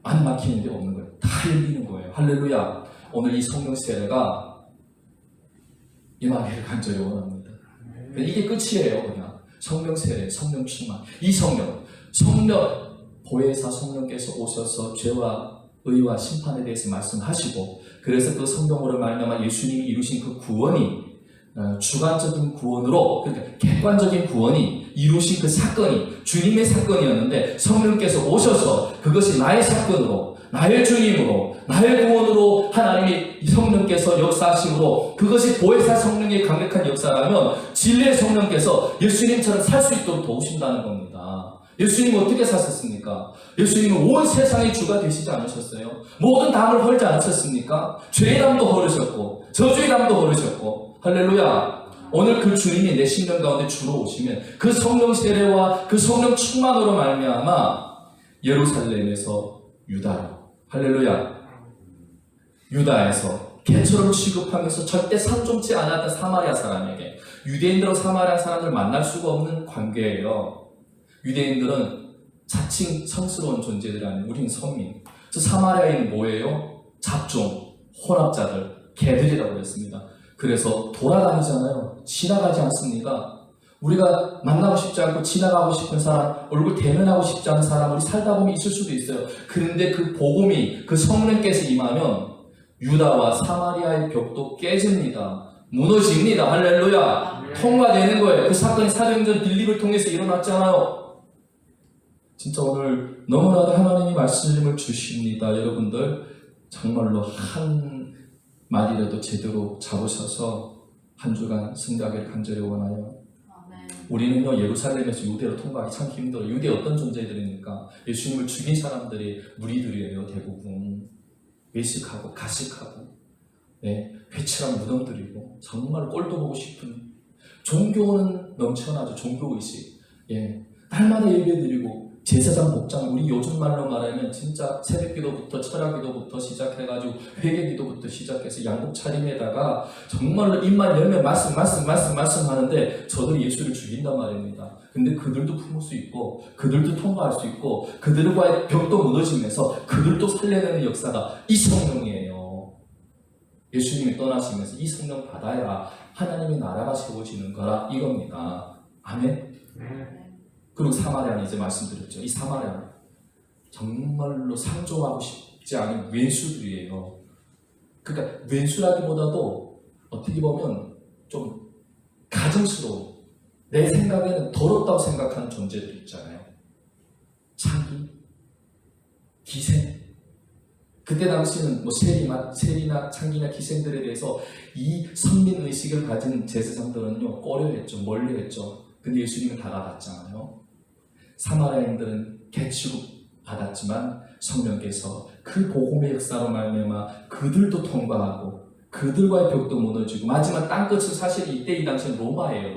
안 막히는 데 없는 거예요. 다 열리는 거예요. 할렐루야. 오늘 이 성령 세례가 임하기를 간절히 원합니다. 이게 끝이에요. 그냥 성령 세례, 성령 충만. 이 성령 보혜사 성령께서 오셔서 죄와 의와 심판에 대해서 말씀하시고 그래서 그 성령으로 말미암아 예수님이 이루신 그 구원이 주관적인 구원으로, 그러니까 객관적인 구원이 이루신 그 사건이 주님의 사건이었는데 성령께서 오셔서 그것이 나의 사건으로, 나의 주님으로, 나의 구원으로 하나님이 성령께서 역사하심으로 그것이 보혜사 성령의 강력한 역사라면 진리의 성령께서 예수님처럼 살 수 있도록 도우신다는 겁니다. 예수님은 어떻게 사셨습니까? 예수님은 온 세상의 주가 되시지 않으셨어요? 모든 담을 헐지 않으셨습니까? 죄의 담도 헐으셨고 저주의 담도 헐으셨고 할렐루야. 오늘 그 주님이 내 심령 가운데 주로 오시면 그 성령 세례와 그 성령 충만으로 말미암아 예루살렘에서 유다로, 할렐루야, 유다에서 개처럼 취급하면서 절대 상종치 않았던 사마리아 사람에게, 유대인들과 사마리아 사람들 만날 수가 없는 관계예요. 유대인들은 자칭 성스러운 존재들이 아니고 우리는 선민. 저 사마리아인은 뭐예요? 잡종, 혼합자들, 개들이라고 했습니다. 그래서 돌아다니잖아요. 지나가지 않습니다. 우리가 만나고 싶지 않고 지나가고 싶은 사람, 얼굴 대면하고 싶지 않은 사람, 우리 살다 보면 있을 수도 있어요. 그런데 그 복음이, 그 성령께서 임하면 유다와 사마리아의 벽도 깨집니다. 무너집니다. 할렐루야. 통과되는 거예요. 그 사건이 사도행전 빌립을 통해서 일어났잖아요. 진짜 오늘 너무나도 하나님이 말씀을 주십니다. 여러분들 정말로 한 마디라도 제대로 잡으셔서 한 주간 승리하기를 간절히 원하여. 우리는요, 예루살렘에서 유대로 통과하기 참 힘들어요. 유대 어떤 존재들입니까? 예수님을 죽인 사람들이 무리들이에요. 대부분 외식하고 가식하고, 네, 회칠한 무덤들이고, 정말 꼴도 보고 싶은, 종교는 넘쳐나죠. 종교의식. 예, 날마다 예배드리고 제사장 복장, 우리 요즘 말로 말하면 진짜 새벽기도부터 철야기도부터 시작해가지고 회개기도부터 시작해서 양복 차림에다가 정말로 입만 열면 말씀 하는데 저들이 예수를 죽인단 말입니다. 근데 그들도 품을 수 있고 그들도 통과할 수 있고 그들과의 벽도 무너지면서 그들도 살려내는 역사가 이 성령이에요. 예수님이 떠나시면서 이 성령 받아야 하나님의 나라가 세워지는 거라 이겁니다. 아멘. 그리고 사마리아는 이제 말씀드렸죠. 이 사마리아는 정말로 상종하고 싶지 않은 왼수들이에요. 그러니까 왼수라기보다도 어떻게 보면 좀 가증스러운, 내 생각에는 더럽다고 생각하는 존재들 있잖아요. 자기, 기생. 그때 당시는 뭐 세리나 창기나 기생들에 대해서 이 선민의식을 가진 제사장들은요, 꺼려했죠. 멀리했죠. 근데 예수님은 다가갔잖아요. 사마리아인들은 개취급 받았지만 성령께서 그 복음의 역사로 말미암아 그들도 통과하고 그들과의 벽도 무너지고 마지막 땅끝은 사실 이때 이 당시는 로마예요.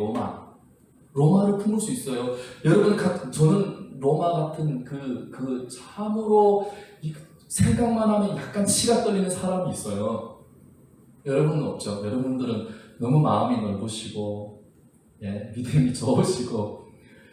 로마를 품을 수 있어요. 여러분, 저는 로마 같은 그 참으로 생각만 하면 약간 치가 떨리는 사람이 있어요. 여러분은 없죠. 여러분들은 너무 마음이 넓으시고, 예, 믿음이 좋으시고,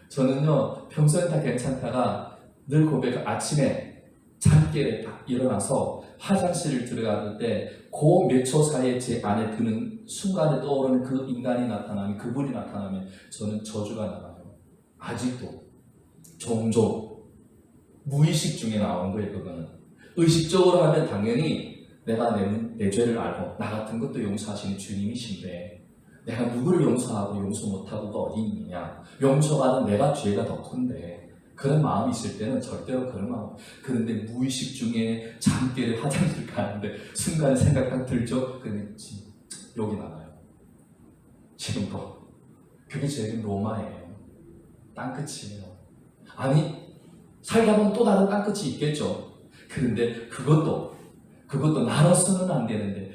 저는요, 평소엔 다 괜찮다가 늘 고백, 아침에 잠결에 딱 일어나서 화장실을 들어가는데 그 몇 초 사이에 제 안에 드는 순간에 떠오르는 그 인간이 나타나면, 그분이 나타나면 저는 저주가 나가요. 아직도 종종 무의식 중에 나온 거예요. 그거는 의식적으로 하면 당연히 내가 내 죄를 알고 나 같은 것도 용서하시는 주님이신데 내가 누구를 용서하고 용서 못하고가 어디 있느냐. 용서받은 내가 죄가 더 큰데 그런 마음이 있을 때는 절대로 그런 마음. 그런데 무의식 중에 잠결에 화장실 가는데 순간에 생각 딱 들죠. 근데 여기 나가요. 지금도. 그게 제일 로마예요. 땅끝이에요. 아니, 살다 보면 또 다른 땅끝이 있겠죠. 그런데 그것도 나눠서는 안 되는데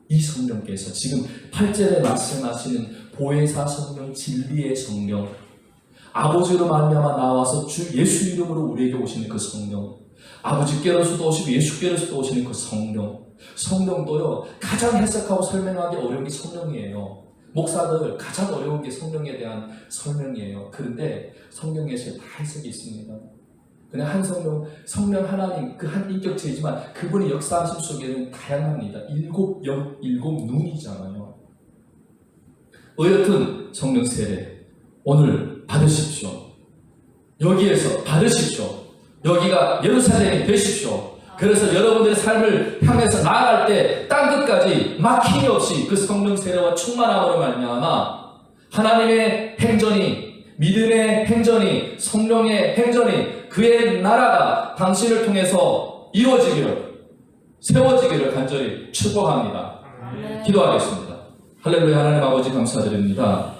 이 성령께서 지금 8절에 말씀하시는 보혜사 성령, 진리의 성령, 아버지로 말미암아 나와서 주 예수 이름으로 우리에게 오시는 그 성령, 아버지께로서도 오시고 예수께로서도 오시는 그 성령도요, 가장 해석하고 설명하기 어려운 게 성령이에요. 목사들 가장 어려운 게 성령에 대한 설명이에요. 그런데 성령에서 다 해석이 있습니다. 그냥 한 성령 하나님, 그 한 인격체이지만 그분의 역사하심 속에는 다양합니다. 일곱 눈이잖아요. 어여튼 성령 세례 오늘 받으십시오. 여기에서 받으십시오. 여기가 예루살렘이 되십시오. 그래서 여러분들의 삶을 향해서 나아갈 때 땅끝까지 막힘이 없이 그 성령 세례와 충만함으로 말미암아 하나님의 행전이, 믿음의 행전이, 성령의 행전이, 그의 나라가 당신을 통해서 이루어지기를, 세워지기를 간절히 축복합니다. 기도하겠습니다. 할렐루야. 하나님 아버지 감사드립니다.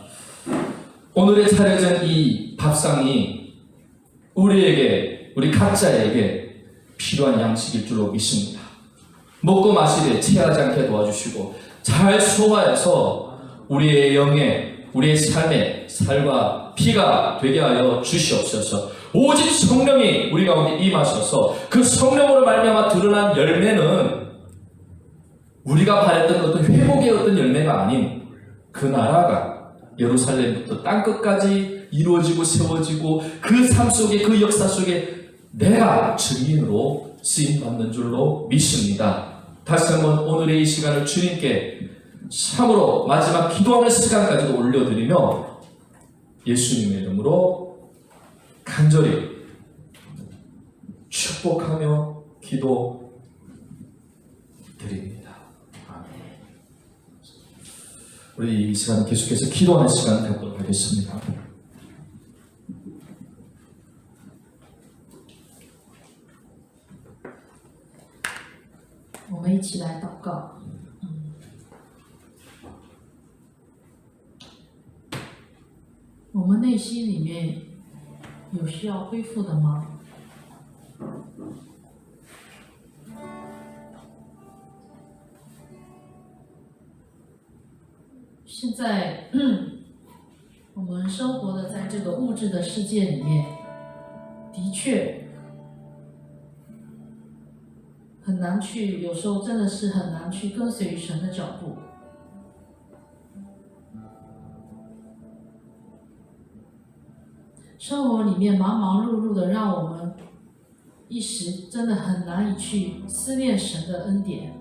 오늘의 차려진 이 밥상이 우리 각자에게 필요한 양식일 줄로 믿습니다. 먹고 마시되 체하지 않게 도와주시고 잘 소화해서 우리의 영에, 우리의 삶에 살과 피가 되게 하여 주시옵소서. 오직 성령이 우리 가운데 임하셔서 그 성령으로 말미암아 드러난 열매는 우리가 바랬던 어떤 회복의 어떤 열매가 아닌 그 나라가 예루살렘부터 땅끝까지 이루어지고 세워지고 그 삶 속에, 그 역사 속에 내가 증인으로 쓰임받는 줄로 믿습니다. 다시 한번 오늘의 이 시간을 주님께 참으로 마지막 기도하는 시간까지도 올려드리며 예수님의 이름으로 간절히 축복하며 기도 드립니다. 아멘. 우리 이 시간 계속해서 기도하는 시간 갖도록 하겠습니다. 我们一起来祷告。我们内心里面有需要恢复的吗？现在我们生活的在这个物质的世界里面，的确很难去，有时候真的是很难去跟随神的脚步。生活里面忙忙碌碌的，让我们一时真的很难以去思念神的恩典。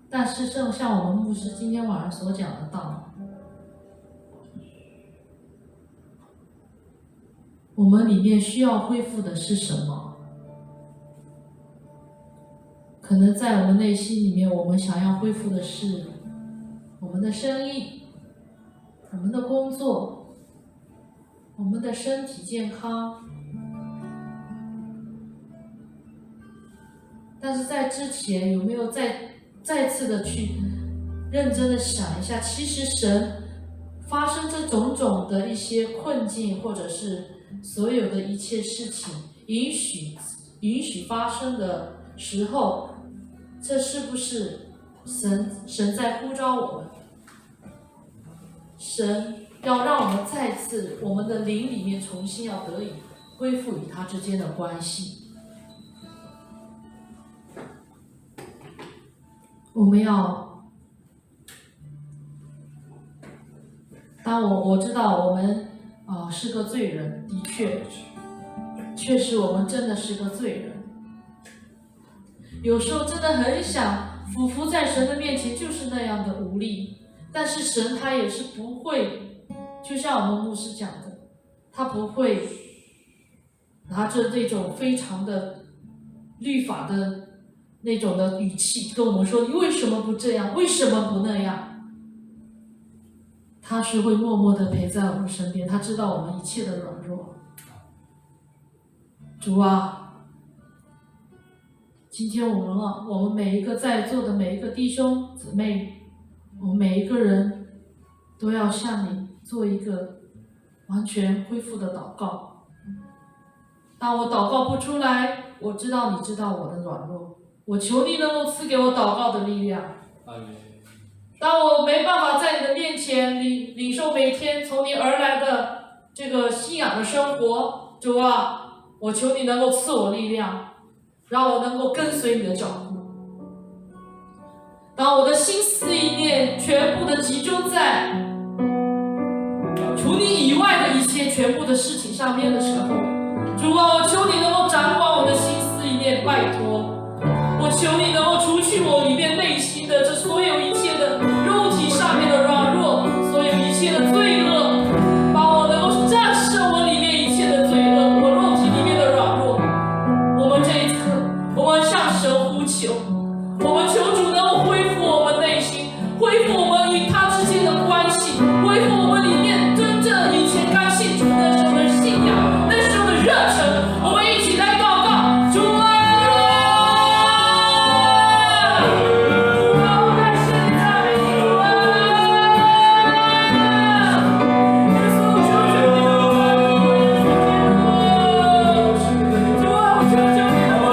但是正像我们牧师今天晚上所讲的道，我们里面需要恢复的是什么？可能在我们内心里面，我们想要恢复的是我们的生意、我们的工作、我们的身体健康。但是在之前有没有再次的去认真的想一下，其实神发生这种种的一些困境，或者是所有的一切事情允许发生的时候，这是不是神在呼召我们？神要让我们再次我们的灵里面重新要得以恢复与他之间的关系。我们要，我知道我们是个罪人，的确实我们真的是个罪人。有时候真的很想俯伏在神的面前，就是那样的无力。但是神他也是不会，就像我们牧师讲的，他不会拿着那种非常的律法的那种的语气跟我们说，你为什么不这样，为什么不那样。他是会默默的陪在我们身边，他知道我们一切的软弱。主啊，今天我们每一个在座的每一个弟兄姊妹，我们每一个人都要向你做一个完全恢复的祷告。当我祷告不出来，我知道你知道我的软弱，我求你能够赐给我祷告的力量。当我没办法在你的面前领受每天从你而来的这个信仰的生活，主啊，我求你能够赐我力量，让我能够跟随你的脚步。当我的心思意念全部的集中在除你以外的一切全部的事情上面的时候，主啊，我求你能够掌管我的心思意念，拜托，我求你能够除去我里面内心的这所有一切的肉体上面的软弱，所有一切的罪恶，把我能够战胜我里面一切的罪恶，我肉体里面的软弱。我们这一刻，我们向神呼求，我们求主能够恢复我们内心，恢复我们与他之间的关系，恢复我们里面真正以前刚信主那时候的信仰，那时候的热忱。我们一起来祷告，主啊，主啊，我在现在，主啊，耶稣，求求你能够主啊，我求求你能够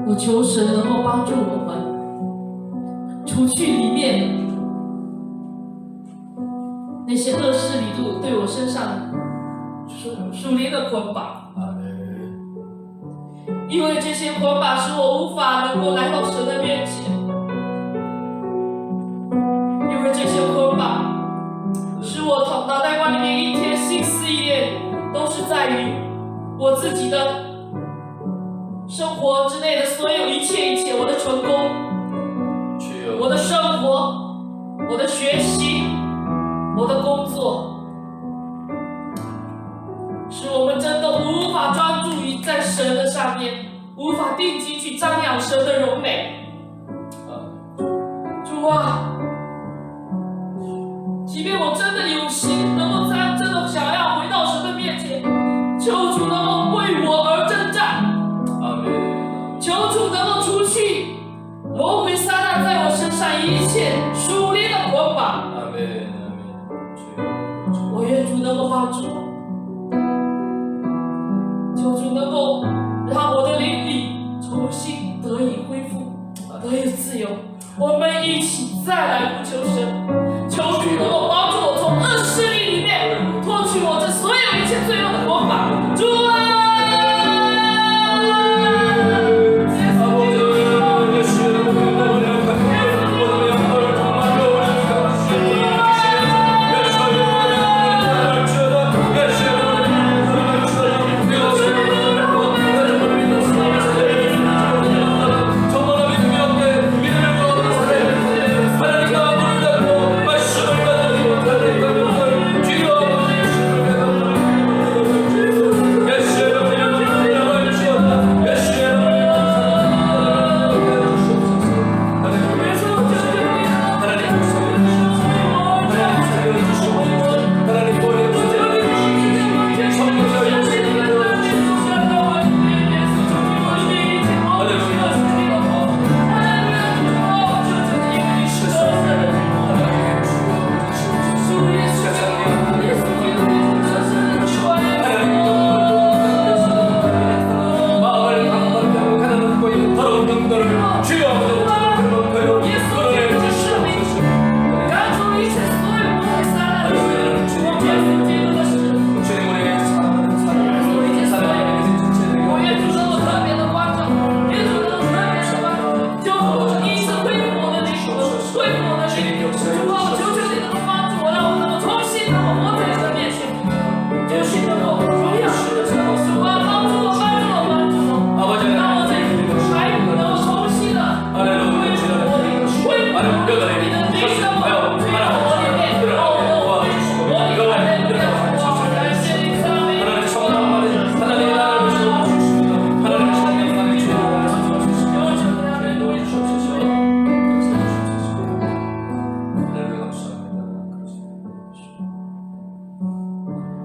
我求神能够帮助我们，除去里面那些恶势力对我身上属灵的捆绑，因为这些捆绑使我无法能够来到神的面前，因为这些捆绑使我脑袋瓜里面一天心思意念都是在于我自己的生活之内的所有一切，我的成功，我的生活，我的学习，我的工作，使我们真的无法专注于在神的上面，无法定睛去张扬神的荣美。主啊，即便我真的有心能够真的想要回到神的面前，求主能够为我而征战，求主能够除去魔鬼撒旦在我身上一切属灵的捆绑。我愿主能够帮助我，求主能够让我的灵力重新得以恢复，得以自由。我们一起再来呼求神，求主能够帮助我从恶势力里面脱去我这所有一切罪恶的捆绑。主啊！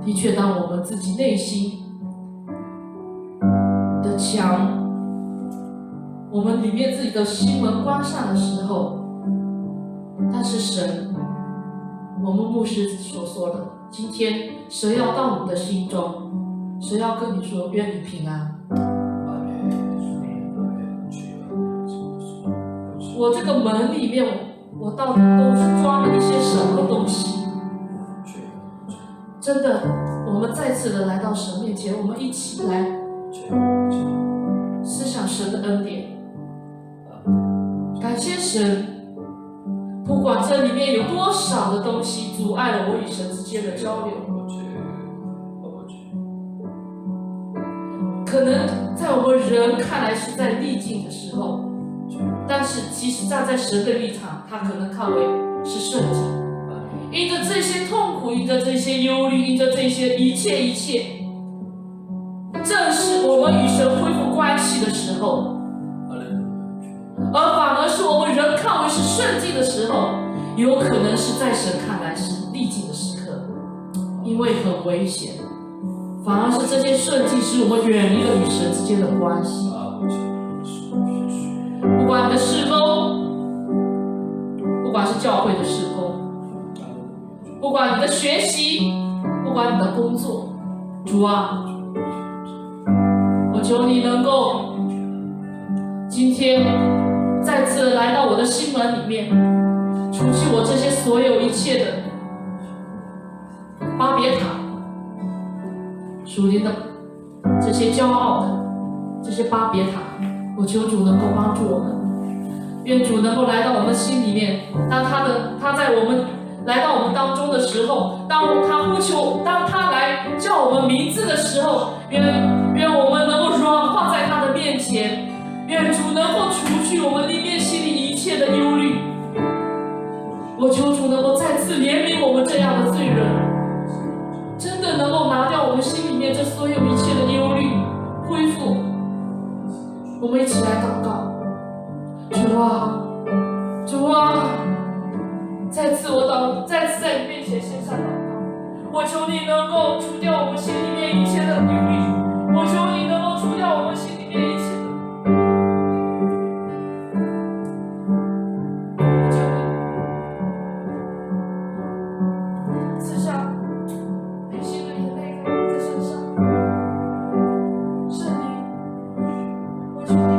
的确，当我们自己内心的墙，我们里面自己的心门关上的时候，但是神，我们牧师所说的，今天神要到你的心中，神要跟你说，愿你平安。我这个门里面，我到底都是装了一些什么东西？真的，我们再次的来到神面前，我们一起来思想神的恩典，感谢神。不管这里面有多少的东西阻碍了我与神之间的交流，可能在我们人看来是在逆境的时候，但是其实站在神的立场，他可能看为是顺境。因着这些痛苦，因着这些忧虑，因着这些一切，正是我们与神恢复关系的时候，而反而是我们人看为是顺境的时候，有可能是在神看来是逆境的时刻，因为很危险。反而是这些顺境使我们远离了与神之间的关系。不管你的事工，不管是教会的事工，不管你的学习，不管你的工作，主啊，我求你能够今天再次来到我的心门里面，除去我这些所有一切的巴别塔，属灵的这些骄傲的这些巴别塔，我求主能够帮助我们，愿主能够来到我们心里面。当他在我们来到我们当中的时候，当他呼求，当他来叫我们名字的时候，愿我们能够软化在他的面前，愿主能够除去我们里面心里一切的忧虑。我求主能够再次怜悯我们这样的罪人，真的能够拿掉我们心里面这所有一切的忧虑，恢复。我们一起来祷告。主啊，主啊，再次在你面前献上祷告。我求你能够除掉我们心里面一切的忧虑，我求你能够除掉我们心里面一切的。我求你赐下内心的眼泪在我的身上，圣灵，我求你。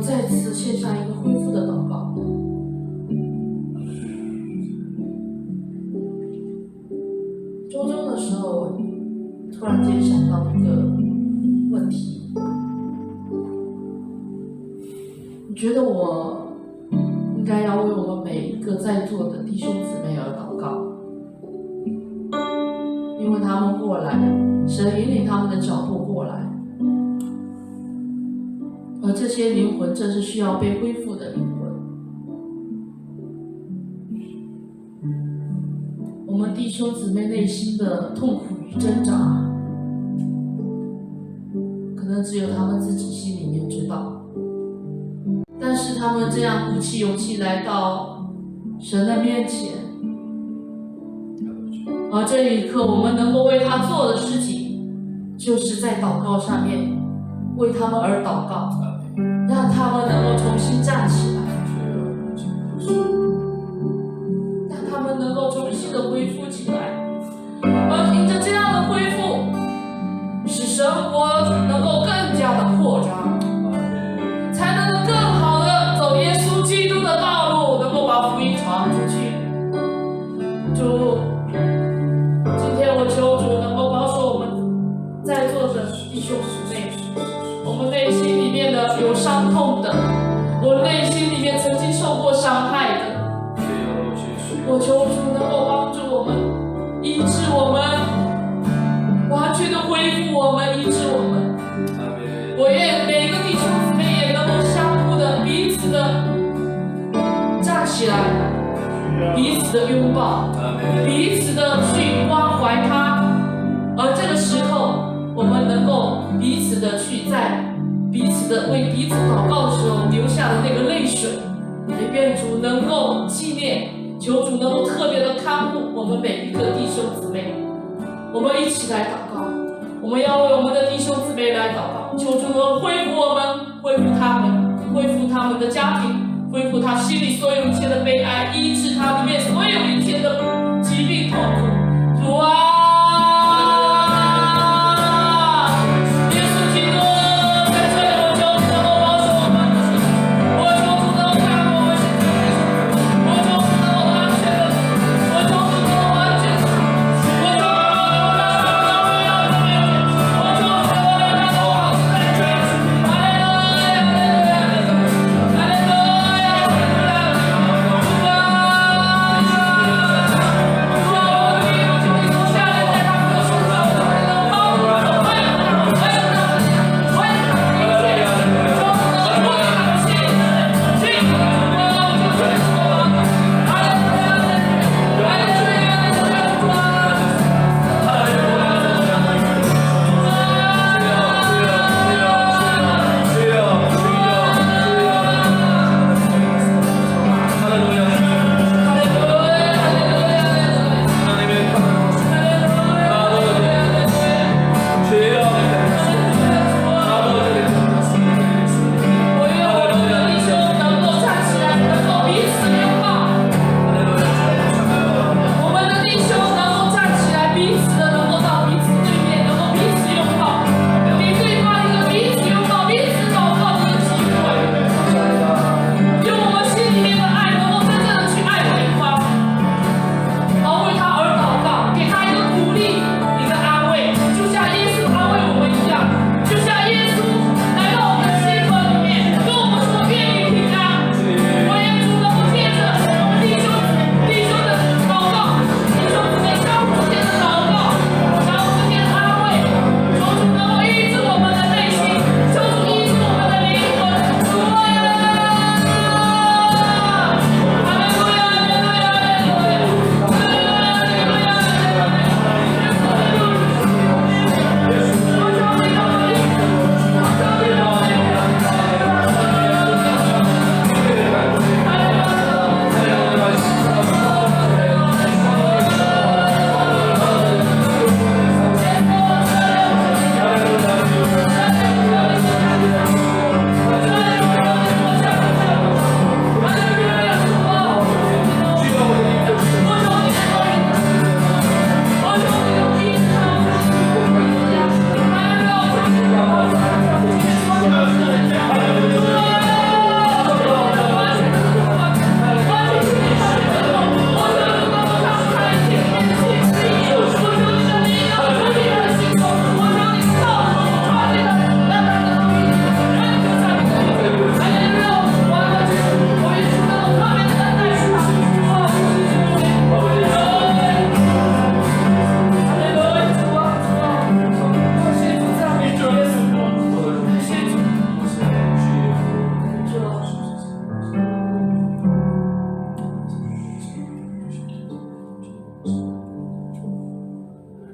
再次献上一个恢复的祷告。周中的时候，我突然间想到一个问题，我觉得我应该要为我们每一个在座的弟兄姊妹而祷告，因为他们过来，神引领他们的脚步过来。而这些灵魂正是需要被恢复的灵魂。我们弟兄姊妹内心的痛苦与挣扎，可能只有他们自己心里面知道。但是他们这样鼓起勇气来到神的面前，而这一刻我们能够为他做的事情，就是在祷告上面为他们而祷告。让他们能够重新站起来，让他们能够重新的恢复起来，而凭着这样的恢复，使神国能够更加的扩张，才能更好的走耶稣基督的道路，能够把福音传出去。主，今天我求主能够保守我们在座的弟兄姊妹。我们内心里面的有伤痛的，我内心里面曾经受过伤害的，我求主能够帮助我们，医治我们，完全的恢复我们，医治我们。我愿每个弟兄姊妹也能够相互的彼此的站起来，彼此的拥抱，彼此的去关怀他，而这个时候我们能够彼此的去在彼此的为彼此祷告的时候流下的那个泪水。水，也愿主能够纪念，求主能够特别的看顾我们每一个弟兄姊妹。我们一起来祷告，我们要为我们的弟兄姊妹来祷告，求主能够恢复我们，恢复他们，恢复他们的家庭，恢复他心里所有一切的悲哀，医治他里面所有一切的疾病痛苦。主啊，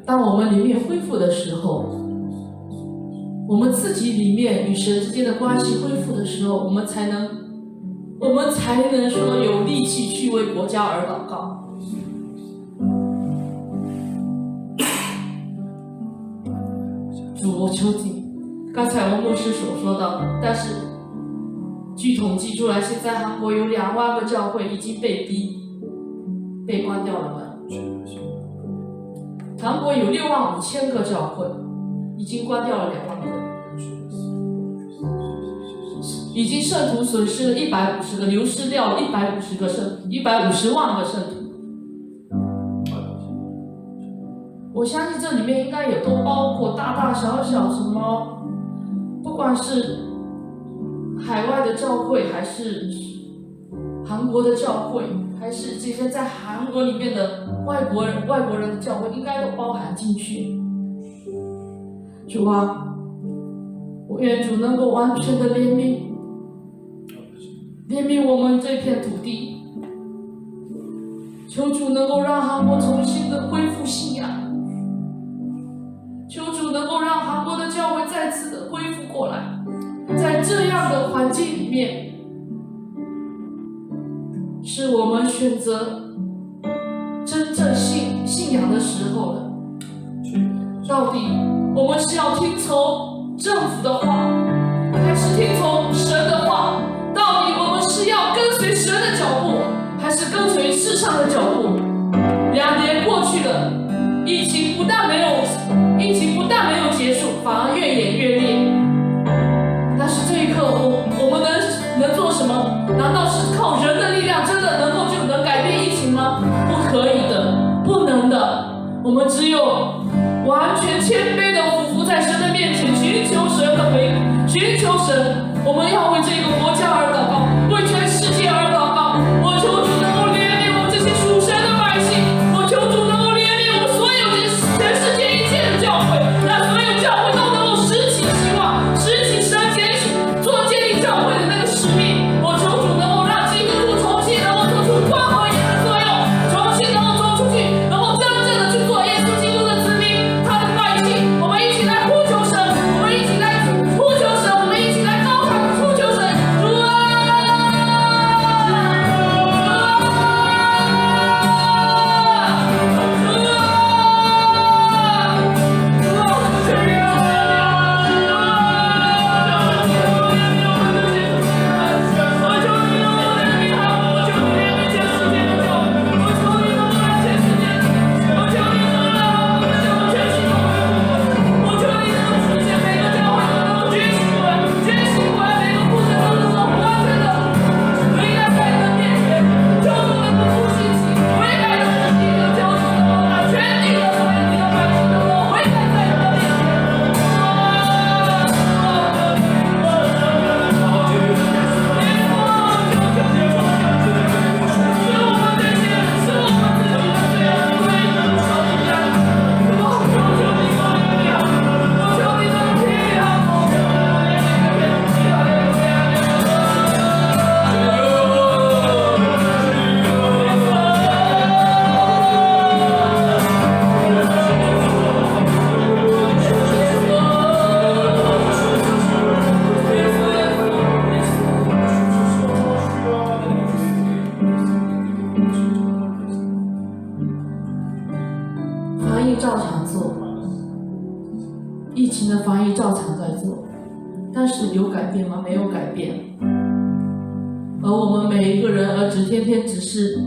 当我们里面恢复的时候，我们自己里面与神之间的关系恢复的时候，我们才能说有力气去为国家而祷告。主，我求你，刚才我牧师所说的，但是据统计出来，现在韩国有2万个教会已经被关掉了门。韩国有6万5千个教会，已经关掉了2万个，已经圣徒损失了150个，流失掉了150万个圣徒。我相信这里面应该也都包括大大小小什么，不管是海外的教会，还是韩国的教会，还是这些在韩国里面的外国人的教会，应该都包含进去。主啊，我愿主能够完全的怜悯我们这片土地，求主能够让韩国重新的恢复信仰，求主能够让韩国的教会再次的恢复过来。在这样的环境里面，是我们选择真正信仰的时候了。到底我们是要听从政府的话，还是听从神的话？到底我们是要跟随神的脚步，还是跟随世上的脚步？2年过去了，疫情不但没有结束，反而越演越烈。但是这一刻，我们能做什么？难道是靠人的力量真的就能改变疫情吗？不可以的，不能的。我们只有完全谦卑的俯伏在神的面前，寻求神。我们要为这个国家而祷告，为全世界而祷告。我求主能够怜悯我们这些属神的百姓，我求主能够怜悯我们所有全世界一切的教会，让所有教会都能够拾起希望，拾起神拣选做建立教会的那个使命。我求主能够让基督徒重新能够做出光和盐的作用，重新能够走出去，能够真正的去做耶稣基督的子民，他的百姓。我们一起来呼求神，我们一起来呼求神，我们一起来高喊呼求神。主啊！防疫照常做，疫情的防疫照常在做，但是有改变吗？没有改变。而我们每一个人天天只是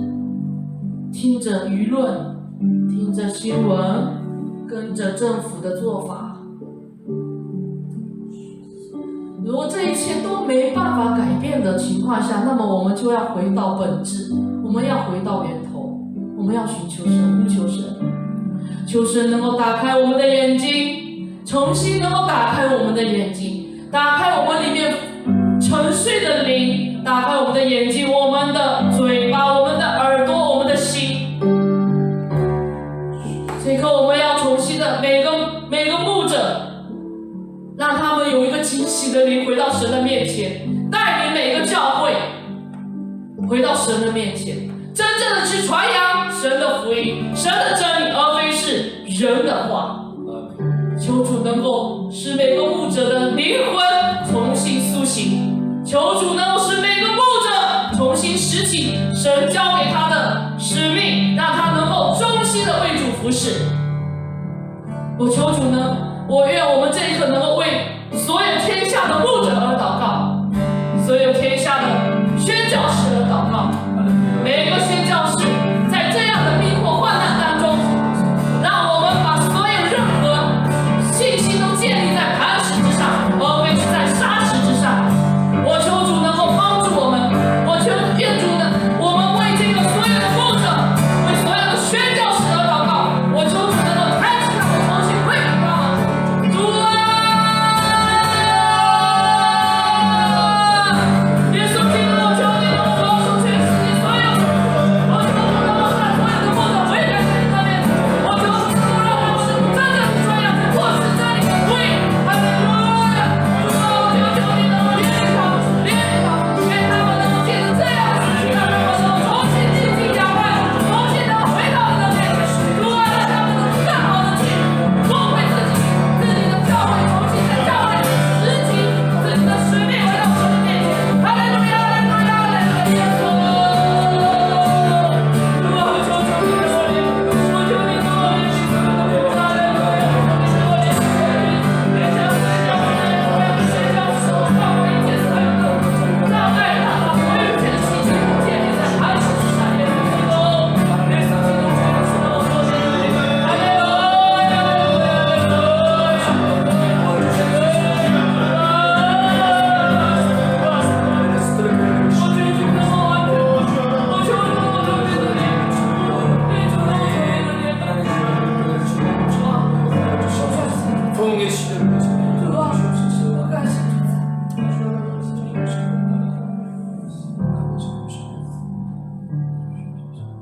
听着舆论，听着新闻，跟着政府的做法。如果这一切都没办法改变的情况下，那么我们就要回到本质，我们要回到源头，我们要寻求神，呼求神，求神能够打开我们的眼睛，重新能够打开我们的眼睛，打开我们里面沉睡的灵，打开我们的眼睛，我们的嘴巴，我们的耳朵，我们的心。这一刻我们要重新的每个牧者，让他们有一个惊喜的灵回到神的面前，带领每个教会回到神的面前，真正的去传扬神的福音，神的真理，而非是人的话。求主能够使每个牧者的灵魂重新苏醒，求主能够使每个牧者重新拾起神交给他的使命，让他能够忠心的为主服侍。我求主呢，我愿我们这一刻能够为所有天下的牧者而祷告，所有天下的宣教士而祷告。每一个宣教士在这样的逼迫患难当中，让我们把所有任何信心都建立在磐石之上，而非是在沙石之上。我求主能够帮助我们，我求愿主呢，我们为这个所有的牧者，为所有的宣教士而祷告。我求主能够开启他们，重新恢复他们。主啊！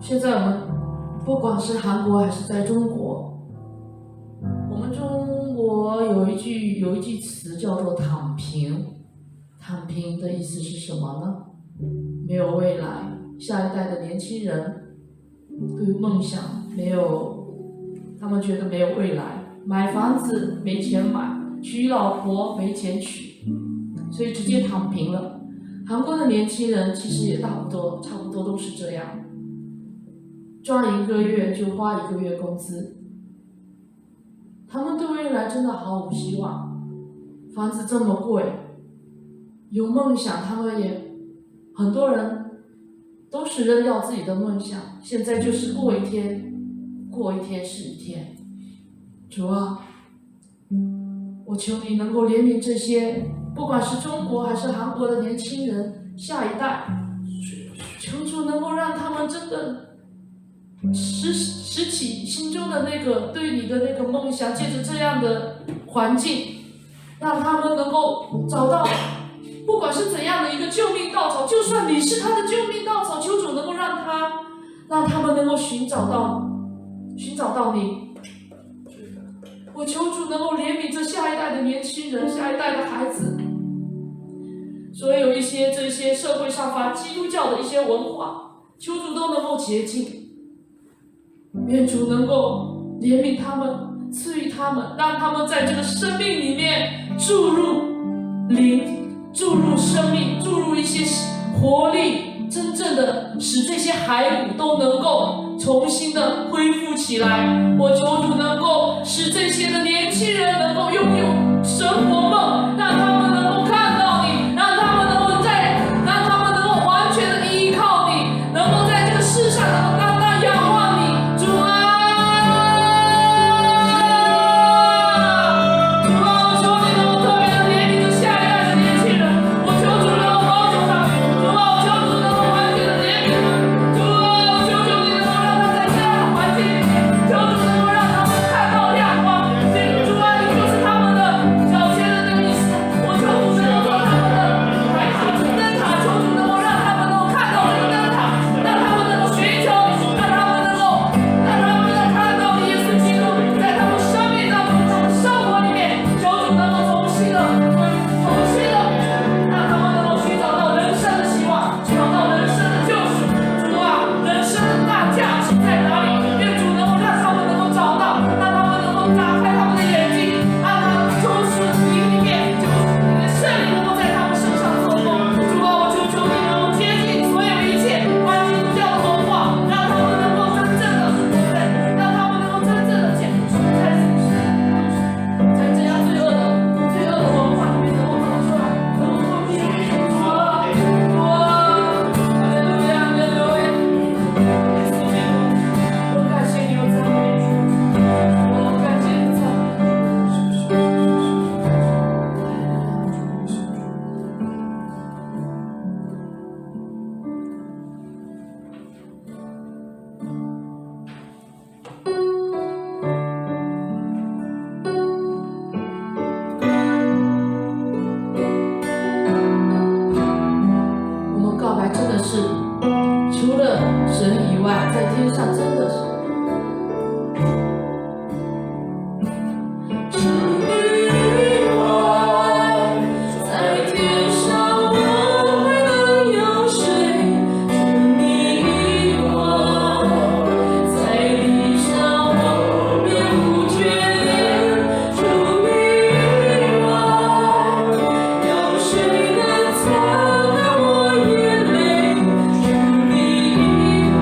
现在我们不管是韩国还是在中国，我们中国有一句词叫做躺平。躺平的意思是什么呢？没有未来，下一代的年轻人对梦想他们觉得没有未来，买房子没钱买，娶老婆没钱娶，所以直接躺平了。韩国的年轻人其实也差不多都是这样，赚1个月就花1个月工资，他们对未来真的毫无希望。房子这么贵，有梦想他们也很多人都是扔掉自己的梦想，现在就是过一天是一天。主啊，我求你能够怜悯这些不管是中国还是韩国的年轻人下一代，求主能够让他们真的拾起心中的那个对你的那个梦想，借着这样的环境，让他们能够找到不管是怎样的一个救命稻草，就算你是他的救命稻草，求主能够让他们能够寻找到你。我求主能够怜悯这下一代的年轻人，下一代的孩子。所有一些这些社会上反基督教的一些文化，求主都能够洁净。愿主能够怜悯他们，赐予他们，让他们在这个生命里面注入灵，注入生命，注入一些活力，真正的使这些骸骨都能够重新的恢复起来。我求主能够使这些的年轻人能够拥有生活梦，让他们能够看到你，让他们能够完全的依靠你，能够在这个世上能够单单仰望你。主啊，我求你能够特别的怜悯着下一代的年轻人，我求主能够帮助他们，主啊，我求主能够完全的怜悯他们，主啊，我求主你能够让他在这样的环境里面，求主能够让他们看到亮光。主啊，你就是他们的脚前的那个，我求主能够做他们的灯塔，求主能够让他们能够看到这个灯塔，让他们能够寻求你，让他们能看到耶稣基督在他们生命当中，他们生活里面，求主能够重新的，让他们能够寻找到人生的希望，找到人生的救赎。主啊，人生的大价值在哪里？愿主能够让他们能够找到，让他们能够打开他们的眼睛，让他们就是你里面，就是你的圣灵能够在他们身上做工。主啊，我求你能够接近所有一切关于基督教的文化，让他们能够真正的让他们能够真正的在这样罪恶的文化里面能够走出来，能够脱离哈利路亚，哈利路亚。耶稣基督，我感谢你，我赞美你，我感谢你，赞美你。我们告白真的是，除了神以外，在天上真的是。除你以外，在天上我还能有谁？除你以外，在地上我面无眷恋。除你以外，有谁能擦干我眼泪？除你以外。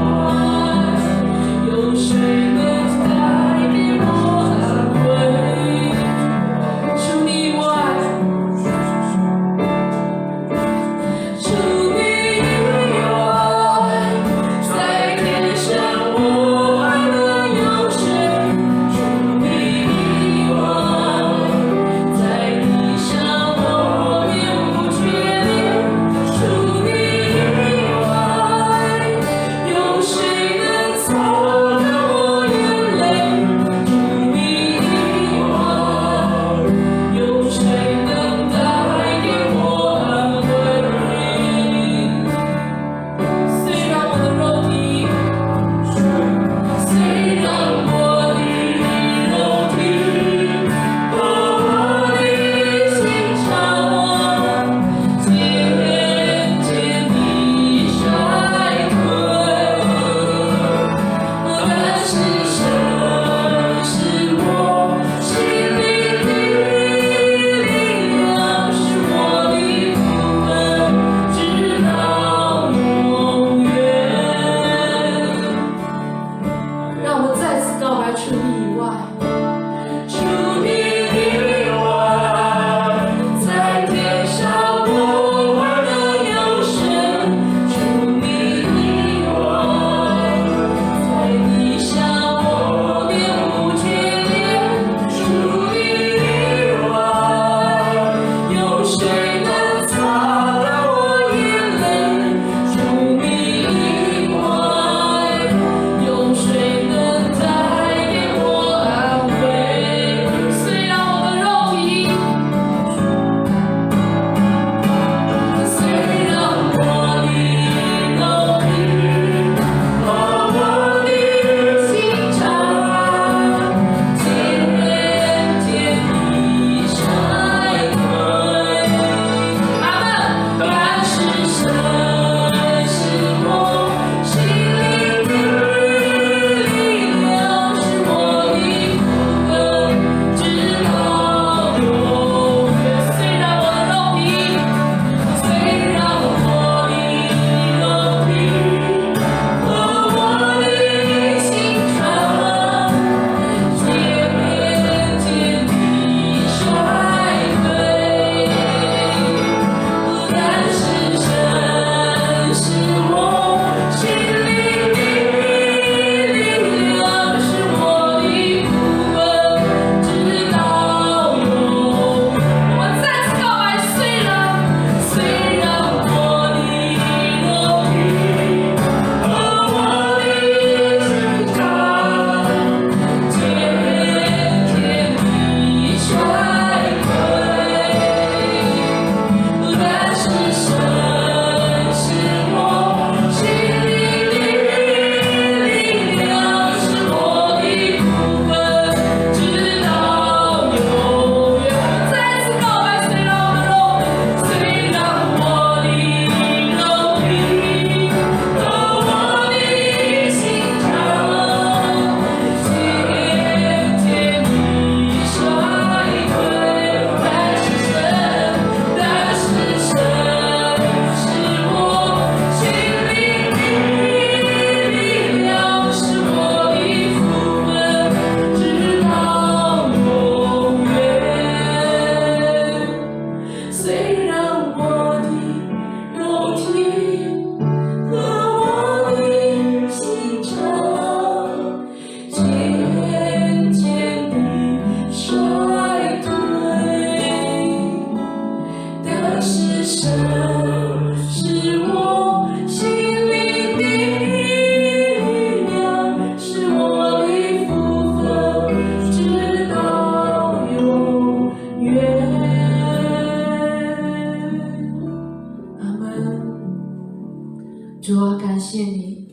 主啊，感谢你，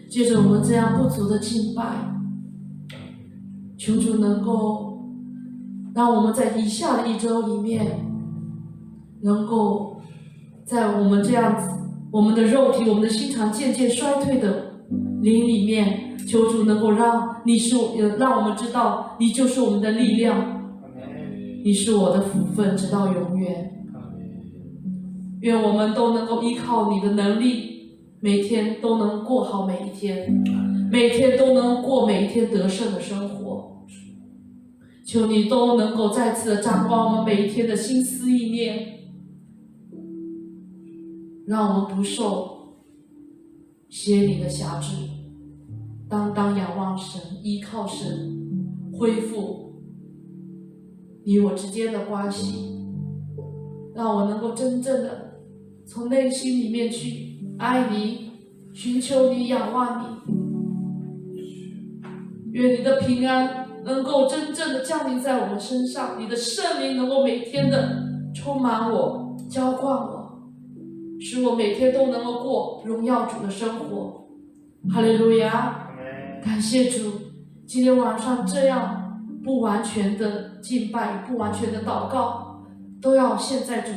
借着我们这样不足的敬拜，求主能够让我们在以下的一周里面，能够在我们这样子，我们的肉体、我们的心肠渐渐衰退的灵里面，求主能够让我们知道，你就是我们的力量，你是我的福分，直到永远。愿我们都能够依靠你的能力，每天都能过好每一天，每天都能过每一天得胜的生活。求你都能够再次的掌管我们每一天的心思意念，让我们不受邪灵的辖制，当仰望神，依靠神，恢复你我之间的关系，让我能够真正的从内心里面去爱你，寻求你，仰望你。愿你的平安能够真正的降临在我们身上，你的圣灵能够每天的充满我，浇灌我，使我每天都能够过荣耀主的生活。哈利路亚！感谢主，今天晚上这样不完全的敬拜，不完全的祷告，都要献在主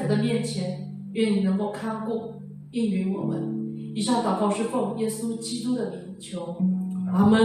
的面前，愿你能够看顾应允我们。以上祷告是奉耶稣基督的名求，阿门。